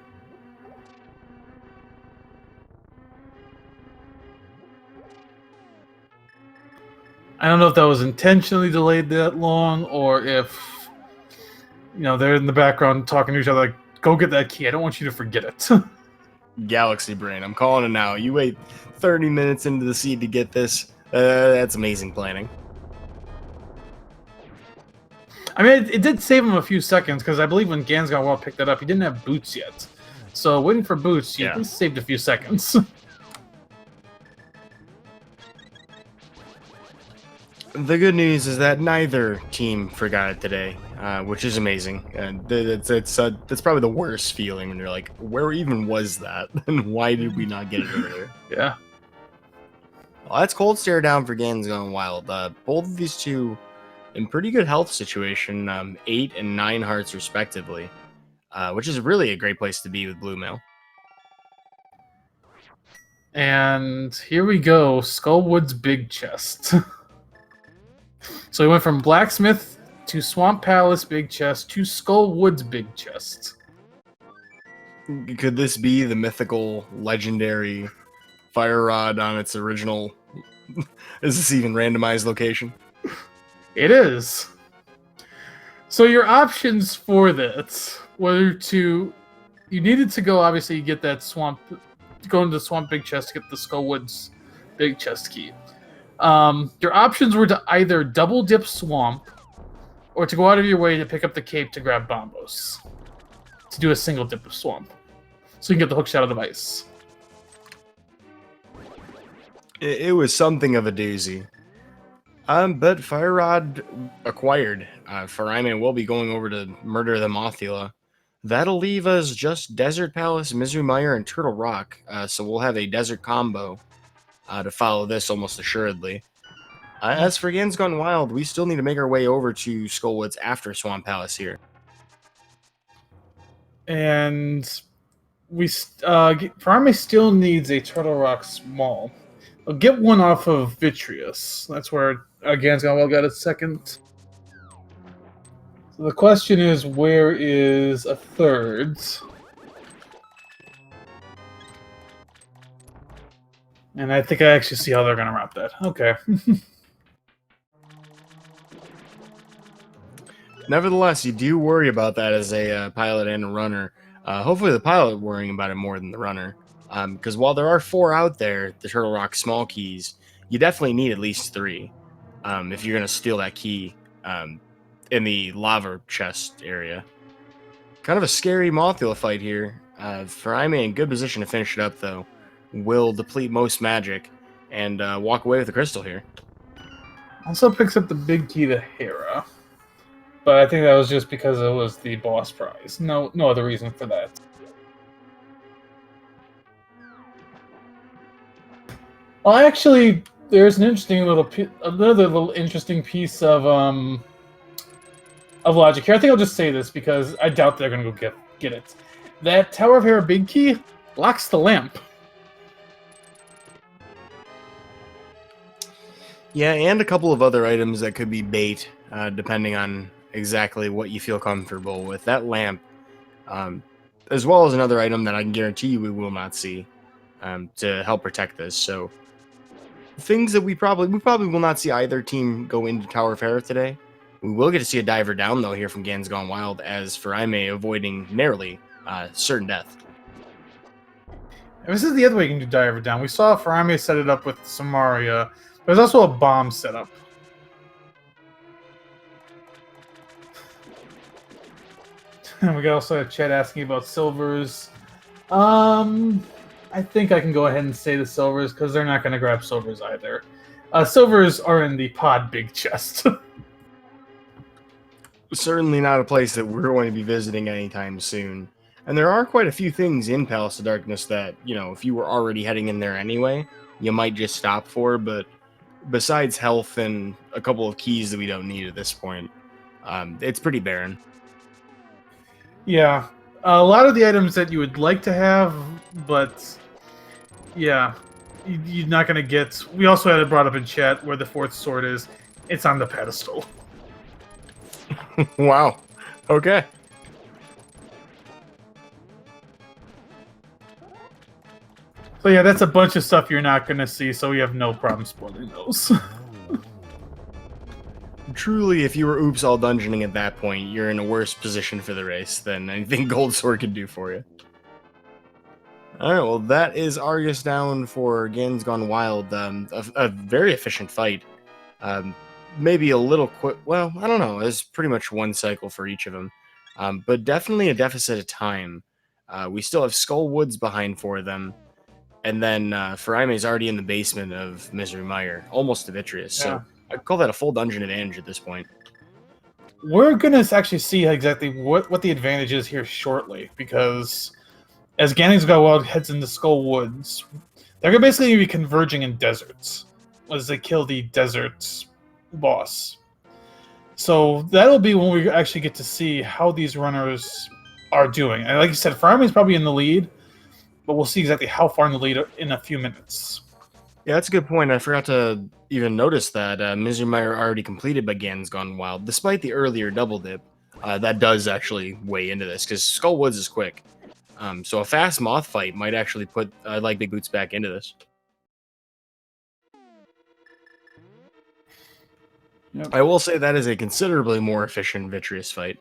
I don't know if that was intentionally delayed that long, or if, you know, they're in the background talking to each other like, go get that key, I don't want you to forget it. Galaxy Brain, I'm calling it now. You wait 30 minutes into the seed to get this. That's amazing planning. I mean, it did save him a few seconds, because I believe when ganonsgonewild picked that up, he didn't have boots yet. So waiting for boots, he at least saved a few seconds. The good news is that neither team forgot it today, which is amazing. That's probably the worst feeling when you're like, where even was that? And why did we not get it earlier? Yeah. Well, that's cold stare down for ganonsgonewild. Both of these two in pretty good health situation, 8 and 9 hearts respectively, which is really a great place to be with Blue Mail. And here we go, Skullwood's big chest. So we went from Blacksmith to Swamp Palace big chest to Skullwood's big chest. Could this be the mythical, legendary Fire Rod on its original? Is this even randomized location? It is. So your options for this were to... You needed to go, obviously, get that swamp... Go into the Swamp Big Chest to get the Skullwood's big chest key. Your options were to either double dip Swamp, or to go out of your way to pick up the cape to grab Bombos. To do a single dip of Swamp. So you can get the hookshot of the device. It was something of a doozy. But Fire Rod acquired. Furaime will be going over to murder the Mothula. That'll leave us just Desert Palace, Misery Mire, and Turtle Rock. So we'll have a desert combo to follow this almost assuredly. As for ganonsgonewild, we still need to make our way over to Skullwoods after Swamp Palace here. And Furaime still needs a Turtle Rock Small. I'll get one off of Vitreous. That's where ganonsgonewild got its second. So the question is, where is a third? And I think I actually see how they're going to route that. Okay. Nevertheless, you do worry about that as a pilot and a runner. Hopefully the pilot worrying about it more than the runner. Because while there are 4 out there, the Turtle Rock small keys, you definitely need at least 3 if you're going to steal that key in the lava chest area. Kind of a scary Mothula fight here. Furaime in good position to finish it up, though. Will deplete most magic and walk away with the crystal here. Also picks up the big key to Hera. But I think that was just because it was the boss prize. No other reason for that. Well, actually, there's an interesting another little interesting piece of logic here. I think I'll just say this because I doubt they're gonna go get it. That Tower of Hera big key blocks the lamp. Yeah, and a couple of other items that could be bait, depending on exactly what you feel comfortable with. That lamp, as well as another item that I can guarantee you we will not see to help protect this. So things that we probably will not see either team go into Tower of Hera today. We will get to see a diver down, though, here from ganonsgonewild, as Furaime avoiding narrowly certain death. This is the other way you can do diver down. We saw Furaime set it up with Samaria. There's also a bomb setup. We got also a chat asking about silvers. I think I can go ahead and say the silvers because they're not going to grab silvers either. Silvers are in the pod big chest. Certainly not a place that we're going to be visiting anytime soon. And there are quite a few things in Palace of Darkness that, if you were already heading in there anyway, you might just stop for, but besides health and a couple of keys that we don't need at this point, it's pretty barren. Yeah, a lot of the items that you would like to have, but yeah, you're not going to get... We also had it brought up in chat where the fourth sword is. It's on the pedestal. Wow. Okay. So yeah, that's a bunch of stuff you're not going to see, so we have no problem spoiling those. Truly, if you were oops all dungeoning at that point, you're in a worse position for the race than anything Gold Sword could do for you. Alright, well that is Argus down for Gan's Gone Wild. A very efficient fight. Maybe a little quick. Well, I don't know. It's pretty much one cycle for each of them. But definitely a deficit of time. We still have Skull Woods behind for them. And then Furaime is already in the basement of Misery Mire, almost to Vitreous. Yeah. So I'd call that a full dungeon advantage at this point. We're going to actually see exactly what the advantage is here shortly, because as Ganon's Gone Wild heads into Skull Woods, they're going to basically be converging in deserts as they kill the deserts boss. So that'll be when we actually get to see how these runners are doing. And like you said, Furaime is probably in the lead, but we'll see exactly how far in the lead in a few minutes. Yeah, that's a good point. I forgot to even notice that Misery Mire already completed by Gan's Gone Wild, despite the earlier double dip. That does actually weigh into this, because Skull Woods is quick. So a fast moth fight might actually put like Big Boots back into this. Yep. I will say that is a considerably more efficient Vitreous fight.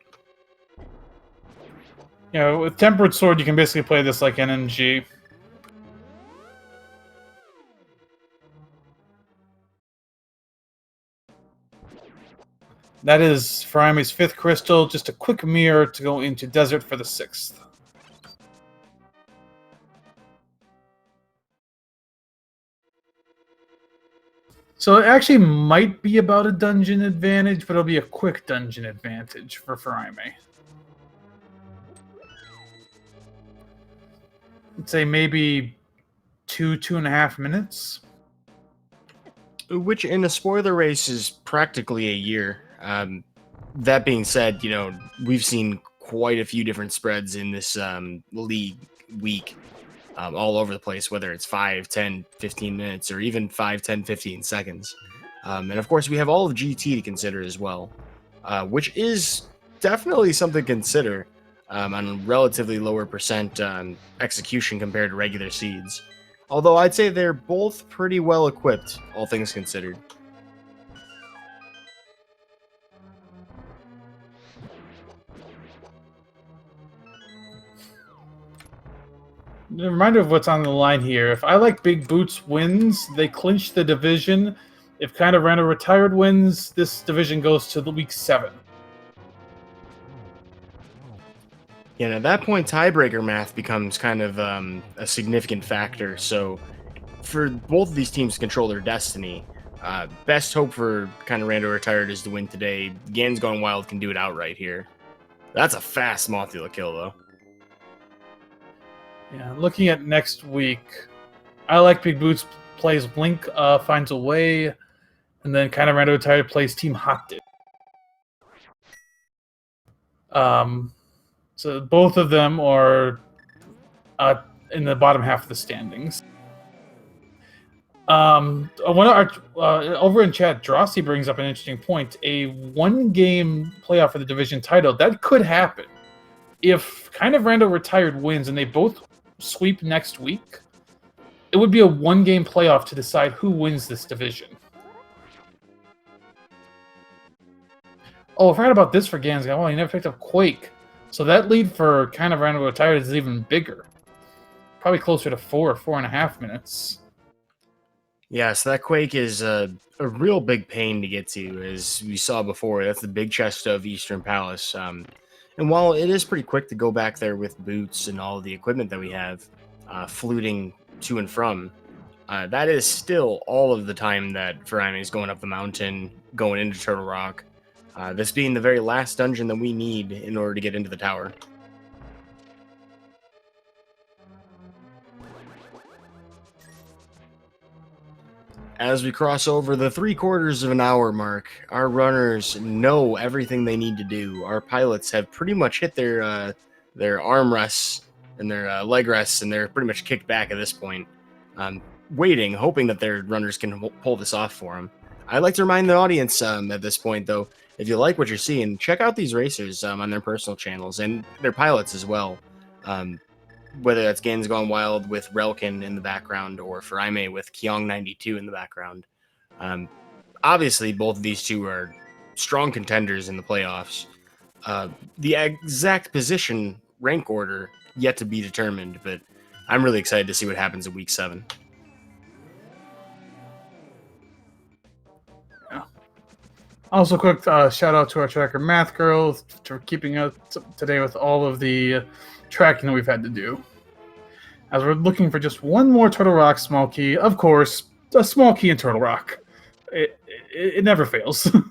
With Tempered Sword, you can basically play this like NMG. That is Furaime's 5th crystal, just a quick mirror to go into Desert for the 6th. So it actually might be about a dungeon advantage, but it'll be a quick dungeon advantage for Furaime. I'd say maybe 2.5 minutes. Which in a spoiler race is practically a year. That being said, we've seen quite a few different spreads in this league week, all over the place, whether it's 5, 10, 15 minutes, or even 5, 10, 15 seconds. And of course, we have all of GT to consider as well, which is definitely something to consider on relatively lower percent execution compared to regular seeds. Although I'd say they're both pretty well equipped, all things considered. A reminder of what's on the line here. If I Like Big Boots wins, they clinch the division. If Kind of Random Retired wins, this division goes to the week 7. Yeah, and at that point, tiebreaker math becomes kind of a significant factor. So for both of these teams to control their destiny, best hope for Kind of Rando Retired is to win today. Gan's Gone Wild can do it outright here. That's a fast Mothula kill, though. Yeah, looking at next week, I Like Big Boots plays Blink, Finds a Way, and then Kind of Rando Retired plays Team Hot Dip. So both of them are in the bottom half of the standings. Over in chat, Drossi brings up an interesting point. A one-game playoff for the division title, that could happen. If Kind of Rando Retired wins and they both sweep next week, it would be a one-game playoff to decide who wins this division. Oh, I forgot about this for Gans. Oh, he never picked up Quake. So that lead for Kind of Rando Retired is even bigger. probably closer to 4.5 minutes. Yeah, so that Quake is a real big pain to get to, as we saw before. That's the big chest of Eastern Palace. And while it is pretty quick to go back there with boots and all the equipment that we have, fluting to and from, that is still all of the time that Furaime is going up the mountain, going into Turtle Rock. This being the very last dungeon that we need in order to get into the tower. As we cross over the 3/4 of an hour mark, our runners know everything they need to do. Our pilots have pretty much hit their arm rests and their leg rests, and they're pretty much kicked back at this point, waiting, hoping that their runners can pull this off for them. I'd like to remind the audience at this point, though, if you like what you're seeing, check out these racers on their personal channels and their pilots as well. Whether that's ganonsgonewild with Relkin in the background or Furaime with Kyong92 in the background. Obviously, both of these two are strong contenders in the playoffs. The exact position rank order yet to be determined, but I'm really excited to see what happens in Week 7. Also, quick shout out to our tracker Math Girl for keeping us today with all of the tracking that we've had to do. As we're looking for just one more Turtle Rock small key, of course, a small key in Turtle Rock. It never fails. And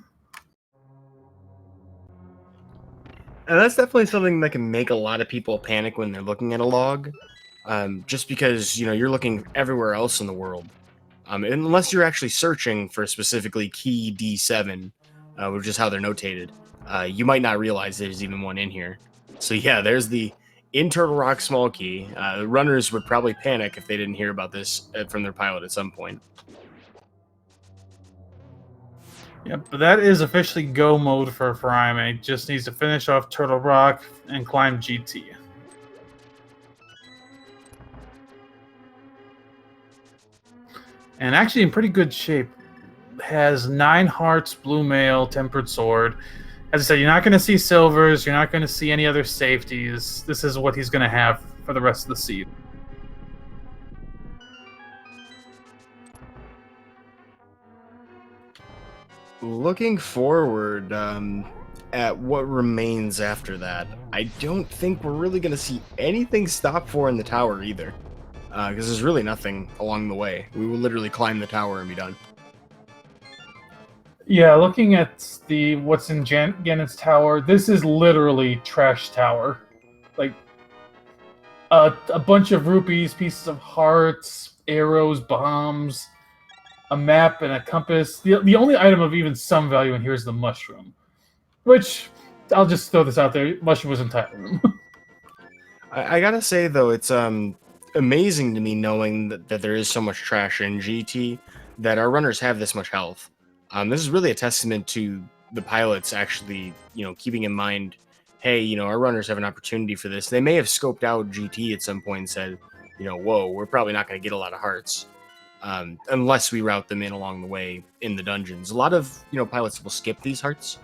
that's definitely something that can make a lot of people panic when they're looking at a log, just because you're looking everywhere else in the world, unless you're actually searching for specifically key D7, which is how they're notated. You might not realize there's even one in here. So yeah, there's the in Turtle Rock small key. The runners would probably panic if they didn't hear about this from their pilot at some point. Yep, but that is officially go mode for Furaime. Just needs to finish off Turtle Rock and climb GT. And actually in pretty good shape. Has 9 hearts, blue mail, tempered sword. As I said, you're not going to see silvers. You're not going to see any other safeties. This is what he's going to have for the rest of the season. Looking forward at what remains after that, I don't think we're really going to see anything stop for in the tower either. Because there's really nothing along the way. We will literally climb the tower and be done. Yeah, looking at what's in Ganon's tower, this is literally trash tower. Like, a bunch of rupees, pieces of hearts, arrows, bombs, a map, and a compass. The only item of even some value in here is the mushroom. Which, I'll just throw this out there, mushroom was entitled. I gotta say, though, it's amazing to me knowing that there is so much trash in GT, that our runners have this much health. This is really a testament to the pilots actually, keeping in mind, hey, our runners have an opportunity for this. They may have scoped out GT at some point and said, whoa, we're probably not going to get a lot of hearts unless we route them in along the way in the dungeons. A lot of, pilots will skip these hearts,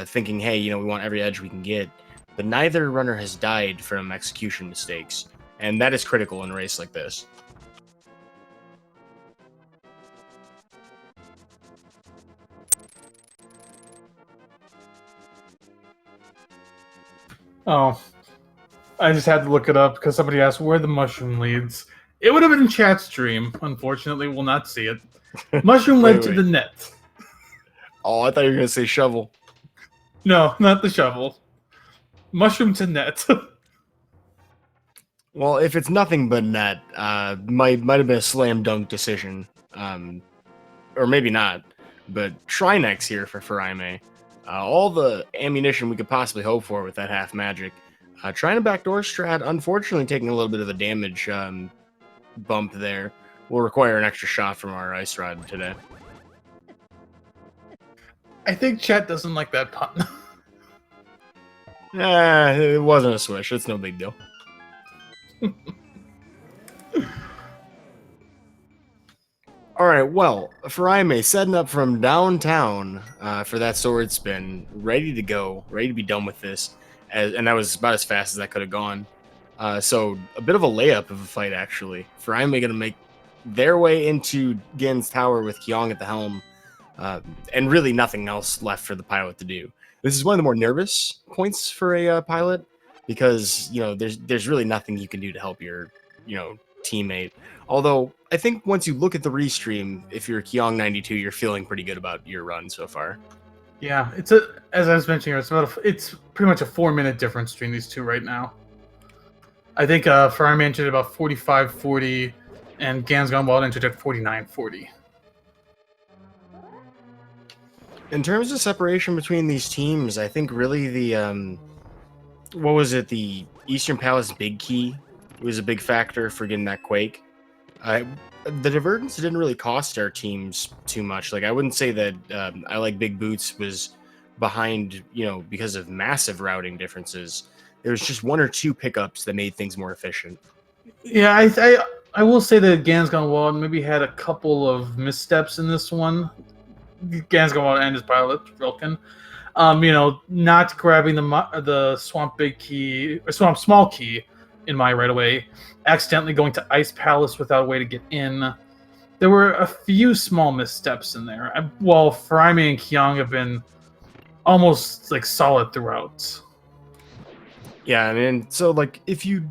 thinking, hey, we want every edge we can get. But neither runner has died from execution mistakes, and that is critical in a race like this. Oh, I just had to look it up because somebody asked where the mushroom leads. It would have been in chat stream. Unfortunately, we'll not see it. Mushroom led to the net. Oh, I thought you were going to say shovel. No, not the shovel. Mushroom to net. Well, if it's nothing but net, might have been a slam dunk decision. Or maybe not. But Trinex here for Furaime. All the ammunition we could possibly hope for with that half magic. Trying to backdoor strat, unfortunately taking a little bit of a damage bump there. Will require an extra shot from our ice rod today. I think chat doesn't like that pun. It wasn't a swish. It's no big deal. All right, well, Furaime setting up from downtown for that sword spin, ready to go, ready to be done with this, and that was about as fast as that could have gone. So a bit of a layup of a fight, actually. Furaime going to make their way into Gen's tower with Kyong at the helm, and really nothing else left for the pilot to do. This is one of the more nervous points for a pilot because there's really nothing you can do to help your teammate. Although I think once you look at the restream, if you're Kyong 92, you're feeling pretty good about your run so far. Yeah, as I was mentioning, it's pretty much a 4-minute difference between these two right now. I think Furaime entered about 45-40, and ganonsgonewild entered at 49-40. In terms of separation between these teams, I think really the the Eastern Palace big key was a big factor for getting that Quake. The divergence didn't really cost our teams too much. Like, I wouldn't say that I like Big Boots was behind, because of massive routing differences. There was just one or two pickups that made things more efficient. Yeah, I will say that ganonsgonewild maybe had a couple of missteps in this one. ganonsgonewild and his pilot Rilken. Not grabbing the swamp big key or swamp small key in my right away, accidentally going to Ice Palace without a way to get in. There were a few small missteps in there. While Furaime and Kyong have been almost like solid throughout. Yeah, I mean, so like if you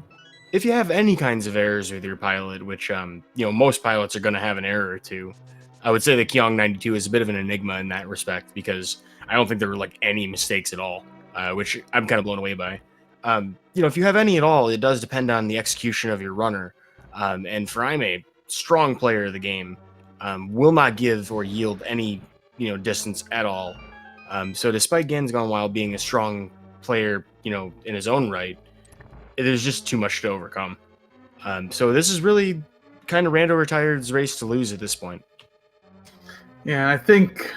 have any kinds of errors with your pilot, which most pilots are going to have an error or two, I would say that Kyong 92 is a bit of an enigma in that respect because I don't think there were like any mistakes at all, which I'm kind of blown away by. If you have any at all, it does depend on the execution of your runner. And Furaime, strong player of the game, will not give or yield any distance at all. So despite ganonsgonewild being a strong player, in his own right, there's just too much to overcome. So this is really kind of Rando Retired's race to lose at this point. Yeah, and I think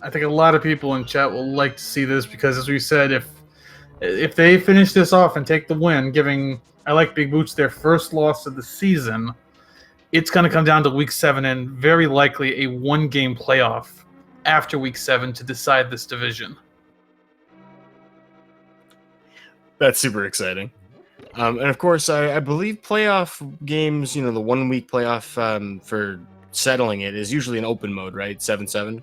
a lot of people in chat will like to see this because, as we said, if they finish this off and take the win, giving I like Big Boots their first loss of the season, it's going to come down to Week 7 and very likely a one-game playoff after Week 7 to decide this division. That's super exciting. And of course, I believe playoff games, the 1 week playoff for settling it is usually an open mode, right? 7-7.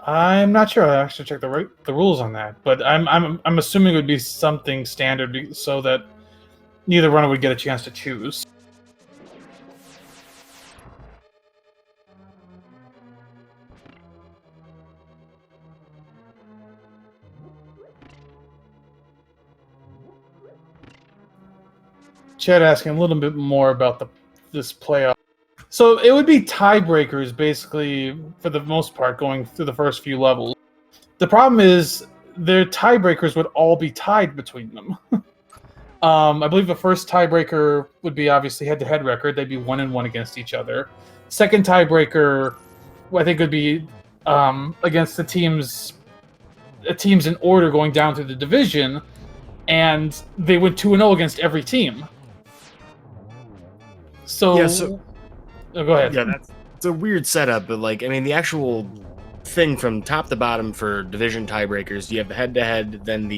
I'm not sure. I actually checked the rules on that, but I'm assuming it would be something standard so that neither runner would get a chance to choose. Chad asking a little bit more about this playoff. So it would be tiebreakers, basically, for the most part, going through the first few levels. The problem is their tiebreakers would all be tied between them. I believe the first tiebreaker would be obviously head-to-head record. They'd be 1-1 against each other. Second tiebreaker, I think, would be against the teams in order going down through the division, and they went 2-0 against every team. So go ahead. Yeah, it's a weird setup, but the actual thing from top to bottom for division tiebreakers, you have the head-to-head, then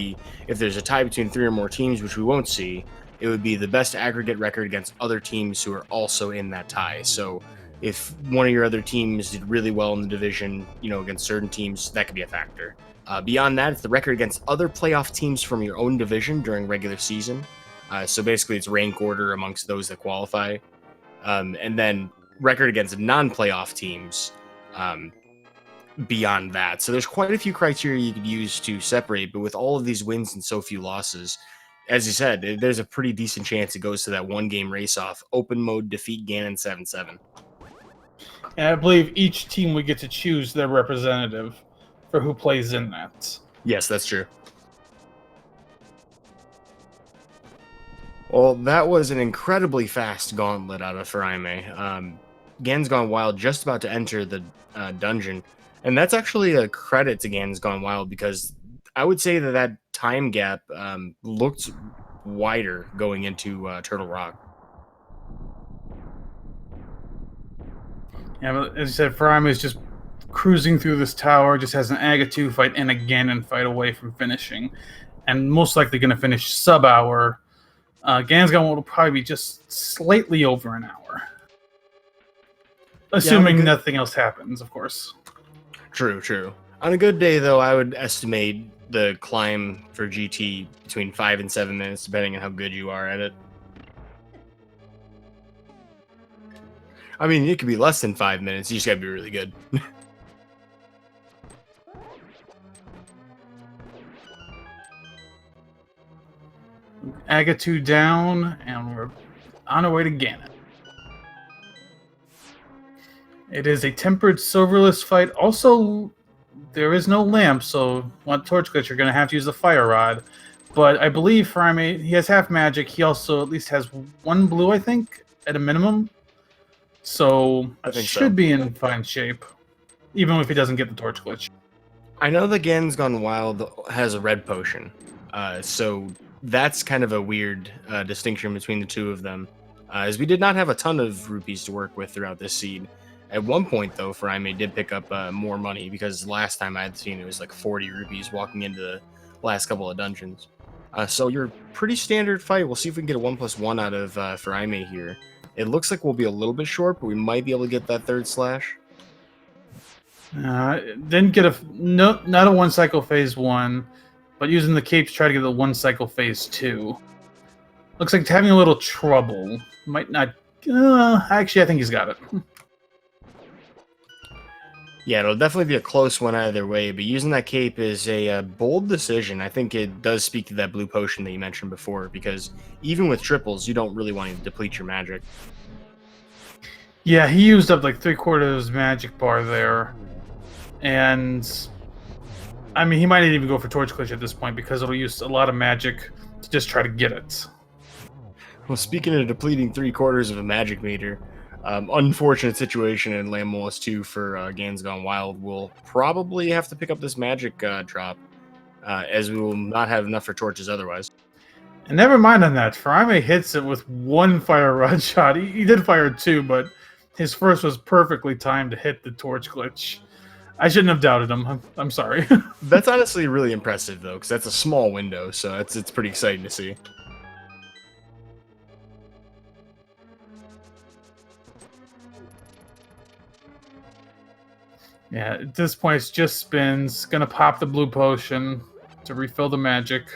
if there's a tie between 3 or more teams, which we won't see, it would be the best aggregate record against other teams who are also in that tie. So if one of your other teams did really well in the division, against certain teams, that could be a factor. Beyond that, it's the record against other playoff teams from your own division during regular season. So basically, it's rank order amongst those that qualify. And then record against non-playoff teams beyond that. So there's quite a few criteria you could use to separate, but with all of these wins and so few losses, as you said, there's a pretty decent chance it goes to that one-game race-off, open mode defeat Ganon 7-7. And I believe each team would get to choose their representative for who plays in that. Yes, that's true. Well, that was an incredibly fast gauntlet out of Furaime. ganonsgonewild just about to enter the dungeon, and that's actually a credit to ganonsgonewild because I would say that time gap looked wider going into Turtle Rock. Yeah, but as you said, Furaime is just cruising through this tower, just has an Aga 2 fight and a Ganon fight away from finishing, and most likely going to finish sub-hour Gansgon will probably be just slightly over an hour. Assuming nothing else happens, of course. True. On a good day, though, I would estimate the climb for GT between 5 and 7 minutes, depending on how good you are at it. I mean, it could be less than 5 minutes. You just gotta be really good. Agatu down, and we're on our way to Ganon. It is a tempered silverless fight. Also, there is no lamp, so on Torch Glitch, you're going to have to use the Fire Rod. But I believe Furaime, he has half magic. He also at least has 1 blue, I think, at a minimum. So should be in fine shape, even if he doesn't get the Torch Glitch. I know the ganonsgonewild has a red potion, so that's kind of a weird distinction between the two of them, as we did not have a ton of rupees to work with throughout this seed. At one point, though, Furaime did pick up more money, because last time I had seen it was like 40 rupees walking into the last couple of dungeons. So your pretty standard fight. We'll see if we can get a 1+1 out of Furaime here. It looks like we'll be a little bit short, but we might be able to get that third slash. Didn't get not a 1 cycle phase 1, but using the capes try to get the 1 cycle phase 2. Looks like it's having a little trouble. Might not. Actually, I think he's got it. Yeah, it'll definitely be a close one either way, but using that cape is a bold decision. I think it does speak to that blue potion that you mentioned before, because even with triples, you don't really want to deplete your magic. Yeah, he used up like 3/4 magic bar there. And I mean, he might not even go for Torch Glitch at this point, because it'll use a lot of magic to just try to get it. Well, speaking of depleting 3/4 of a magic meter, unfortunate situation in Land Molus 2 for ganonsgonewild. We'll probably have to pick up this magic drop, as we will not have enough for torches otherwise. And never mind on that. Furaime hits it with 1 fire rod shot. He did fire 2, but his first was perfectly timed to hit the Torch Glitch. I shouldn't have doubted him. I'm sorry. That's honestly really impressive, though, because that's a small window, so it's pretty exciting to see. Yeah, at this point, it's just spins. Gonna pop the blue potion to refill the magic.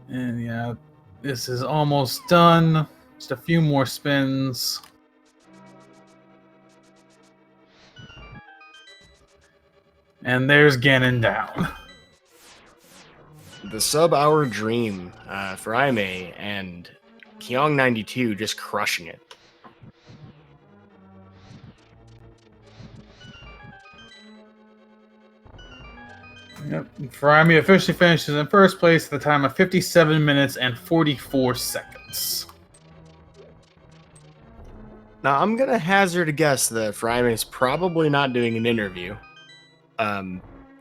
And yeah, this is almost done. Just a few more spins. And there's Ganon down. The sub-hour dream for Furaime and Kyong92 just crushing it. Yep, Furaime officially finishes in first place at the time of 57 minutes and 44 seconds. Now, I'm going to hazard a guess that Furaime is probably not doing an interview,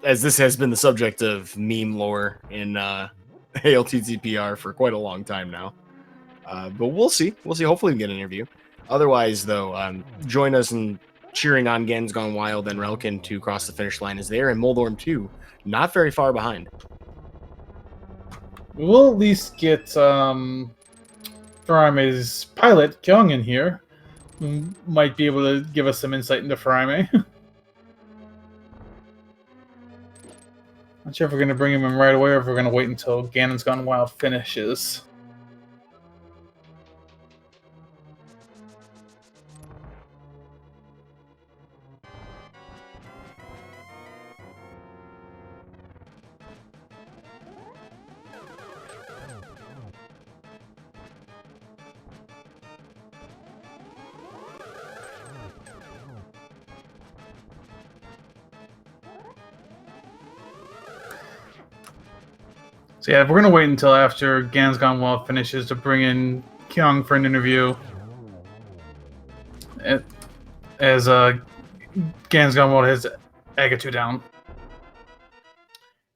as this has been the subject of meme lore in ALTTPR for quite a long time now. But we'll see. Hopefully we get an interview. Otherwise, though, join us in cheering on ganonsgonewild and Relkin to cross the finish line, as they are in Moldorm 2, not very far behind. We'll at least get Furaime's pilot, Kyung, in here. Might be able to give us some insight into Furaime. Not sure if we're going to bring him in right away or if we're going to wait until ganonsgonewild finishes. So yeah, we're going to wait until after ganonsgonewild finishes to bring in Kyung for an interview. As ganonsgonewild has Agatu down.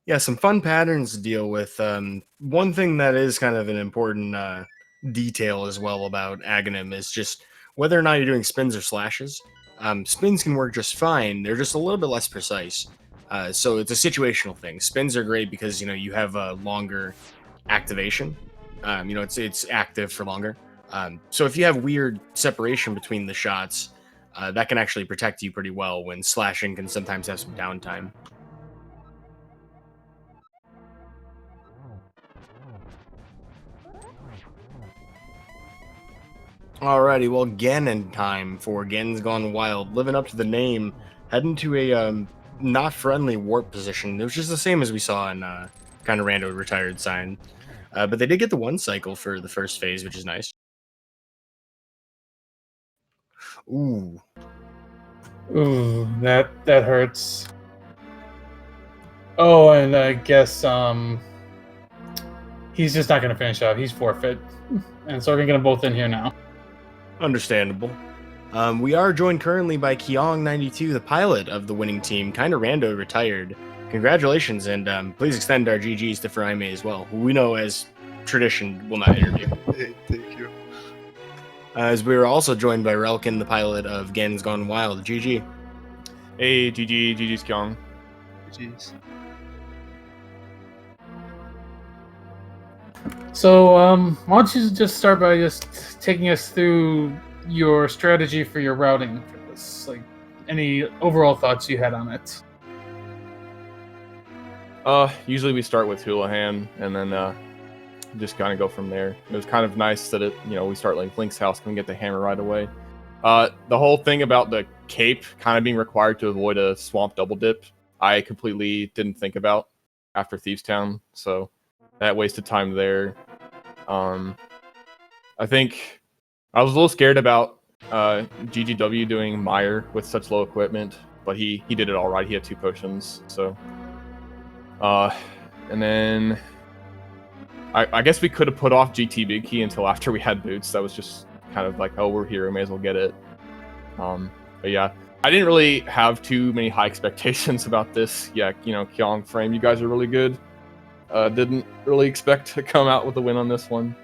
Yeah, some fun patterns to deal with. One thing that is kind of an important detail as well about Aghanim is just whether or not you're doing spins or slashes. Spins can work just fine. They're just a little bit less precise. So it's a situational thing. Spins are great because you have a longer activation. It's active for longer. So if you have weird separation between the shots, that can actually protect you pretty well when slashing can sometimes have some downtime. Alrighty, well, Ganon time for Ganon's Gone Wild. Living up to the name, heading to a not friendly warp position. It was just the same as we saw in kind of rando retired sign. But they did get the one cycle for the first phase, which is nice. Ooh. Ooh, that hurts. Oh, and I guess he's just not gonna finish out. He's forfeit. And so we're gonna both in here now. Understandable. We are joined currently by Kyong92, the pilot of the winning team, kind of rando retired. Congratulations, and please extend our GGs to Furaime as well, who we know as tradition will not interview. Hey, thank you. As we were also joined by Relkin, the pilot of Ganon's Gone Wild. GG. Hey, GG's Kyung. Jeez. So, why don't you just start by just taking us through your strategy for your routing for this? Like, any overall thoughts you had on it? Usually we start with Houlihan and then just kind of go from there. It was kind of nice that we start like Link's house, can get the hammer right away. The whole thing about the cape kind of being required to avoid a swamp double dip, I completely didn't think about after Thieves Town, so that wasted time there. I think I was a little scared about GGW doing Meyer with such low equipment, but he did it all right. He had 2 potions, so and then I guess we could have put off GT Big Key until after we had boots. That was just kind of like, oh, we're here, we may as well get it. But yeah, I didn't really have too many high expectations about this. Yeah, Kyong Frame, you guys are really good. Didn't really expect to come out with a win on this one.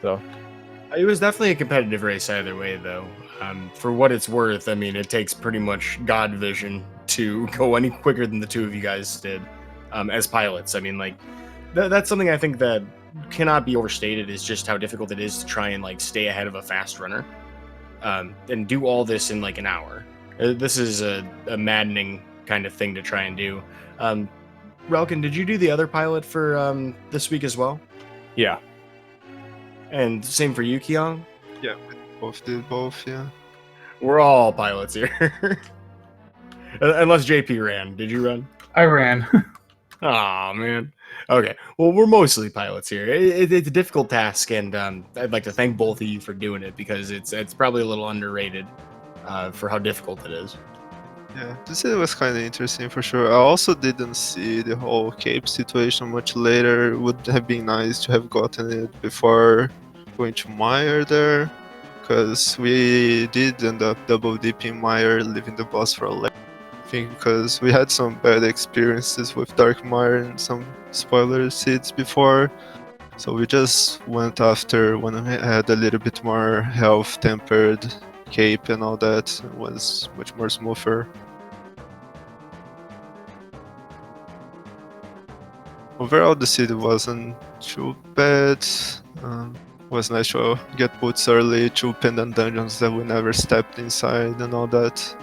So It was definitely a competitive race either way, though. For what it's worth, I mean, it takes pretty much God vision to go any quicker than the two of you guys did as pilots. I mean, like, that's something I think that cannot be overstated, is just how difficult it is to try and, like, stay ahead of a fast runner and do all this in, like, an hour. This is a maddening kind of thing to try and do. Relkin, did you do the other pilot for this week as well? yeah. And same for you, Kyong? Yeah, we both did both, yeah. We're all pilots here. Unless JP ran. Did you run? I ran. Aw, man. Okay. Well, we're mostly pilots here. It's a difficult task, and I'd like to thank both of you for doing it, because it's probably a little underrated for how difficult it is. Yeah, this was kind of interesting for sure. I also didn't see the whole cape situation much later. It would have been nice to have gotten it before going to Meyer there, because we did end up double dipping Meyer, leaving the boss for a lap. I think because we had some bad experiences with Dark Meyer and some spoiler seeds before, so we just went after when we had a little bit more health tempered cape and all that. It was much more smoother. Overall, the city wasn't too bad. Was nice to get boots early, 2 pendant dungeons that we never stepped inside and all that.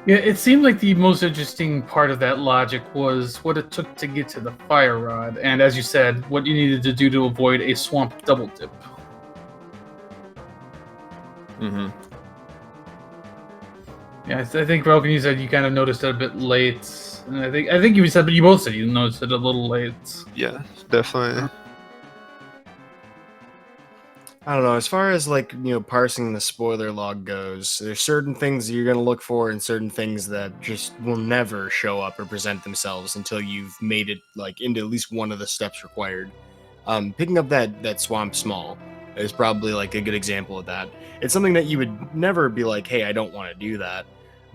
Yeah, it seemed like the most interesting part of that logic was what it took to get to the fire rod, and as you said, what you needed to do to avoid a swamp double dip. Mm-hmm. Yeah, I think Relkin, you said you kind of noticed it a bit late, and I think you said, but you both said you noticed it a little late. Yeah, definitely. I don't know. As far as, like, parsing the spoiler log goes, there's certain things that you're going to look for and certain things that just will never show up or present themselves until you've made it, like, into at least one of the steps required. Picking up that swamp small is probably, like, a good example of that. It's something that you would never be like, hey, I don't want to do that.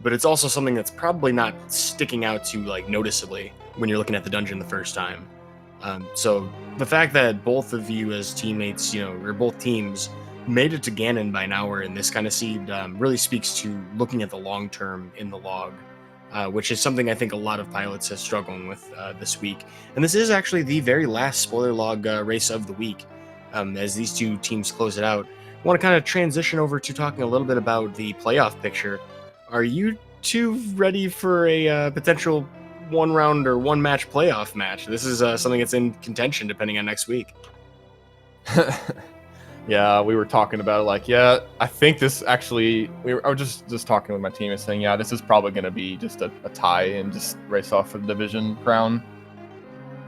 But it's also something that's probably not sticking out to, like, noticeably when you're looking at the dungeon the first time. So the fact that both of you as teammates, or both teams made it to Ganon by now or in this kind of seed really speaks to looking at the long term in the log, which is something I think a lot of pilots have struggling with this week. And this is actually the very last spoiler log race of the week. As these two teams close it out, I want to kind of transition over to talking a little bit about the playoff picture. Are you two ready for a potential one round or one match playoff match? This is something that's in contention depending on next week. Yeah, we were talking about it. Like, yeah, I think this actually. I was just talking with my team and saying, yeah, this is probably going to be just a tie and just race off for the division crown.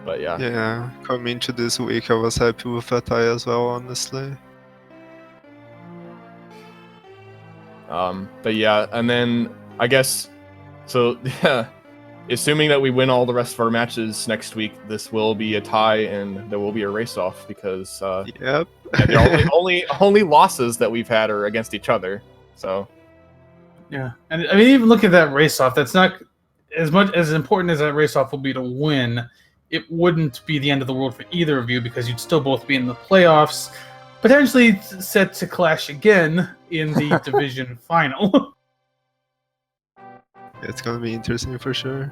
But yeah. Yeah, coming into this week, I was happy with a tie as well, honestly. But yeah, and then I guess so. Yeah, assuming that we win all the rest of our matches next week, this will be a tie and there will be a race off because Yep. the only losses that we've had are against each other. So Yeah, and I mean, even look at that race off. That's not as much as important as that race off will be to win. It wouldn't be the end of the world for either of you because you'd still both be in the playoffs, potentially set to clash again in the division final. It's gonna be interesting for sure.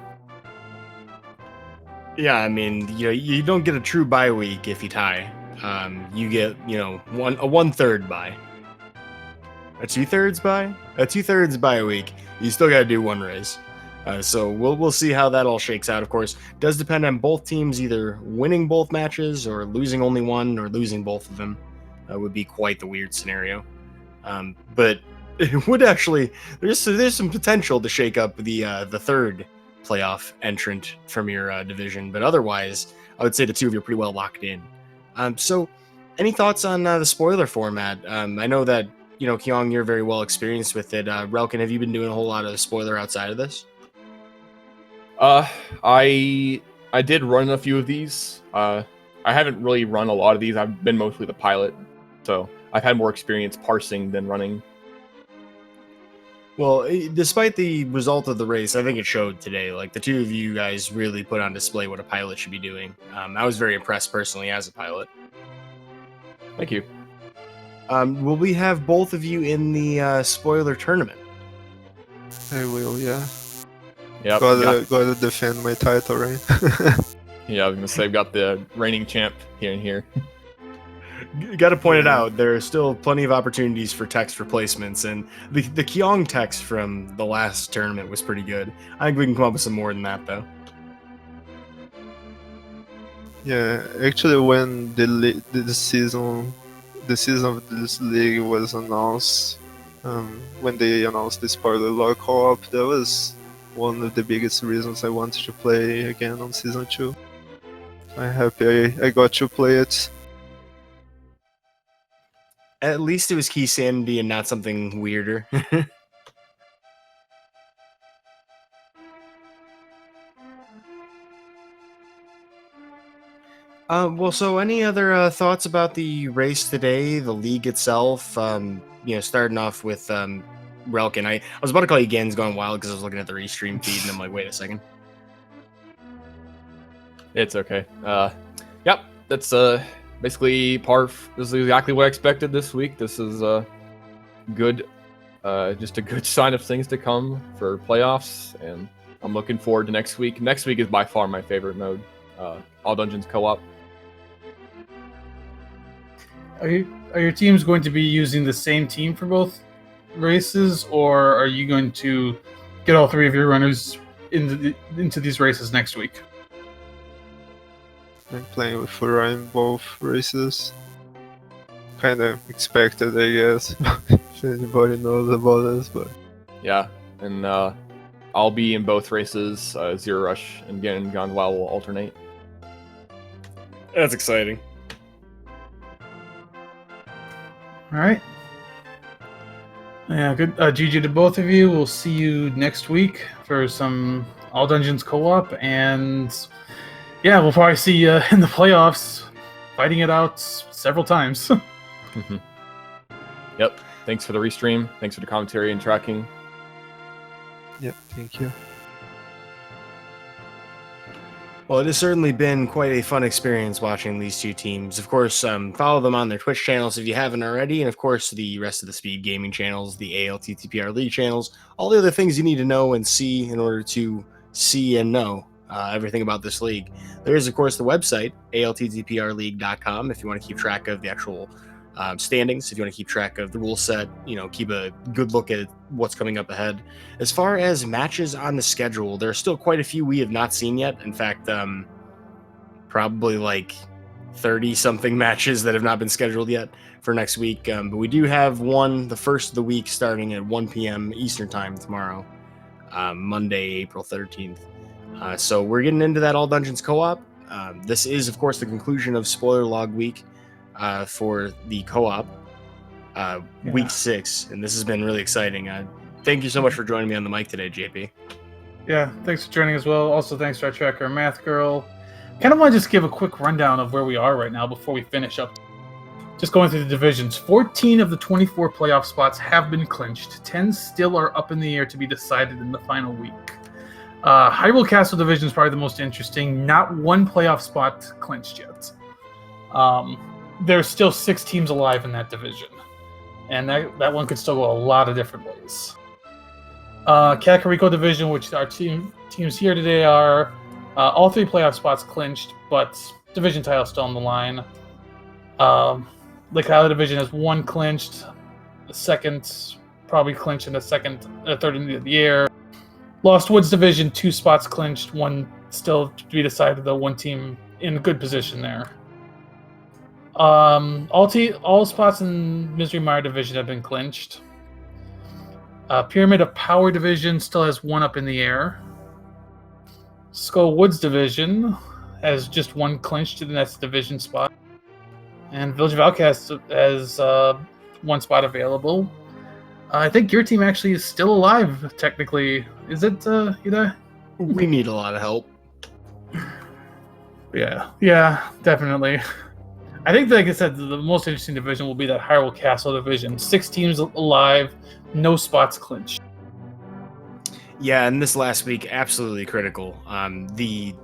Yeah, I mean, you don't get a true bye week if you tie. You get, a 1/3 bye. A 2/3 bye? A 2/3 bye week. You still got to do one race. So we'll see how that all shakes out. Of course, does depend on both teams either winning both matches or losing only one or losing both of them. Would be quite the weird scenario. But it would actually there's some potential to shake up the third playoff entrant from your division. But otherwise, I would say the two of you are pretty well locked in. So, any thoughts on the spoiler format? I know that Kyong, you're very well experienced with it. Relkin, have you been doing a whole lot of spoiler outside of this? I did run a few of these. I haven't really run a lot of these. I've been mostly the pilot, so I've had more experience parsing than running. Well, despite the result of the race, I think it showed today. Like, the two of you guys really put on display what a pilot should be doing. I was very impressed personally as a pilot. Thank you. Will we have both of you in the spoiler tournament? I will, yeah. Yep. Gotta defend my title, right? Yeah, I was gonna say I've got the reigning champ here and here. Got to point it out, there are still plenty of opportunities for text replacements, and the Kyong text from the last tournament was pretty good. I think we can come up with some more than that, though. Yeah, actually, when the season of this league was announced, when they announced the spoiler log co-op, that was one of the biggest reasons I wanted to play again on season 2. I'm happy I got to play it. At least it was key sanity and not something weirder. Well, so any other thoughts about the race today, the league itself? Starting off with Relkin. I was about to call you ganonsgonewild because I was looking at the restream feed and I'm like, wait a second. It's okay. Yep, that's basically this is exactly what I expected this week. This is good, just a good sign of things to come for playoffs, and I'm looking forward to next week. Next week is by far my favorite mode, all dungeons co-op. Are your teams going to be using the same team for both races, or are you going to get all three of your runners into these races next week? I'm playing with Furaime both races. Kind of expected, I guess. If anybody knows about this, but yeah, and I'll be in both races. Zero Rush and ganonsgonewild will alternate. That's exciting. All right. Yeah, good. GG to both of you. We'll see you next week for some All Dungeons co-op, and yeah, we'll probably see you in the playoffs, fighting it out several times. Yep. Thanks for the restream. Thanks for the commentary and tracking. yep, thank you. Well, it has certainly been quite a fun experience watching these two teams. Of course, follow them on their Twitch channels if you haven't already, and of course, the rest of the Speed Gaming channels, the ALTTPR League channels, all the other things you need to know and see in order to see and know everything about this league. There is, of course, the website, ALTTPRleague.com, if you want to keep track of the actual standings, if you want to keep track of the rule set, keep a good look at what's coming up ahead. As far as matches on the schedule, there are still quite a few we have not seen yet. In fact, probably like 30 something matches that have not been scheduled yet for next week. But we do have one, the first of the week, starting at 1 p.m. Eastern time tomorrow, Monday, April 13th. So we're getting into that All Dungeons co-op. This is, of course, the conclusion of Spoiler Log Week for the co-op, week 6, and this has been really exciting. Thank you so much for joining me on the mic today, JP. Yeah, thanks for joining as well. Also, thanks to our tracker, Math Girl. Kind of want to just give a quick rundown of where we are right now before we finish up. Just going through the divisions, 14 of the 24 playoff spots have been clinched. 10 still are up in the air to be decided in the final week. Hyrule Castle division is probably the most interesting. Not one playoff spot clinched yet. There's still 6 teams alive in that division, and that one could still go a lot of different ways. Kakariko division, which our teams here today are, all 3 playoff spots clinched, but division title still on the line. Lake Island division has 1 clinched, the second probably clinched in the third end of the year. Lost Woods division, 2 spots clinched, 1 still to be decided, though 1 team in a good position there. All spots in Misery Mire division have been clinched. Pyramid of Power division still has 1 up in the air. Skull Woods division has just 1 clinched, and that's the division spot. And Village of Outcasts has 1 spot available. I think your team actually is still alive, technically. Is it, Ida? We need a lot of help. Yeah, definitely. I think, like I said, the most interesting division will be that Hyrule Castle division. 6 teams alive, no spots clinched. Yeah, and this last week, absolutely critical. The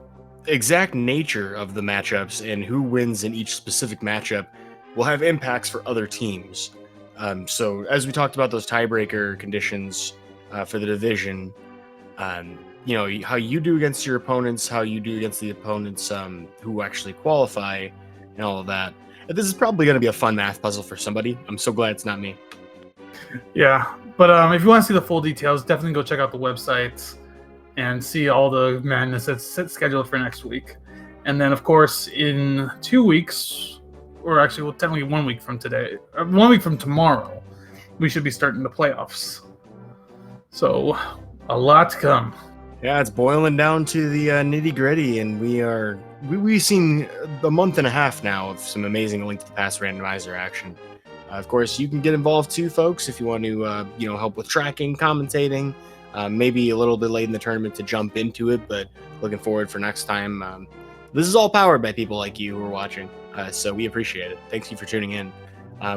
exact nature of the matchups and who wins in each specific matchup will have impacts for other teams. So as we talked about those tiebreaker conditions for the division, how you do against your opponents, how you do against the opponents who actually qualify, and all of that. This is probably going to be a fun math puzzle for somebody. I'm so glad it's not me. Yeah, but if you want to see the full details, definitely go check out the website and see all the madness that's scheduled for next week. And then, of course, in 2 weeks, or actually, well, technically 1 week from today, 1 week from tomorrow, we should be starting the playoffs. So, a lot to come. Yeah, it's boiling down to the nitty-gritty, and we've seen a month and a half now of some amazing Link to the Past randomizer action. Of course, you can get involved too, folks, if you want to help with tracking, commentating, maybe a little bit late in the tournament to jump into it, but looking forward for next time. This is all powered by people like you who are watching, so we appreciate it. Thank you for tuning in.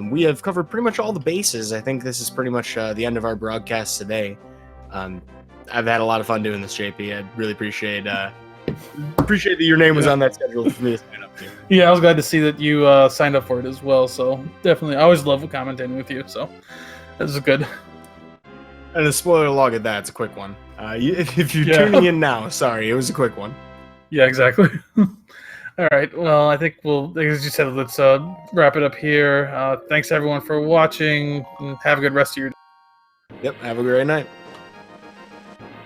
We have covered pretty much all the bases. I think this is pretty much the end of our broadcast today. I've had a lot of fun doing this, JP. I really appreciate that your name was on that schedule for me to sign up to. Yeah, I was glad to see that you signed up for it as well. So definitely, I always love commentating with you. So this is good. And a spoiler log at that, it's a quick one. If you're tuning in now, sorry, it was a quick one. Yeah, exactly. All right. Well, I think as you said, let's wrap it up here. Thanks everyone for watching, and have a good rest of your day. Yep. Have a great night.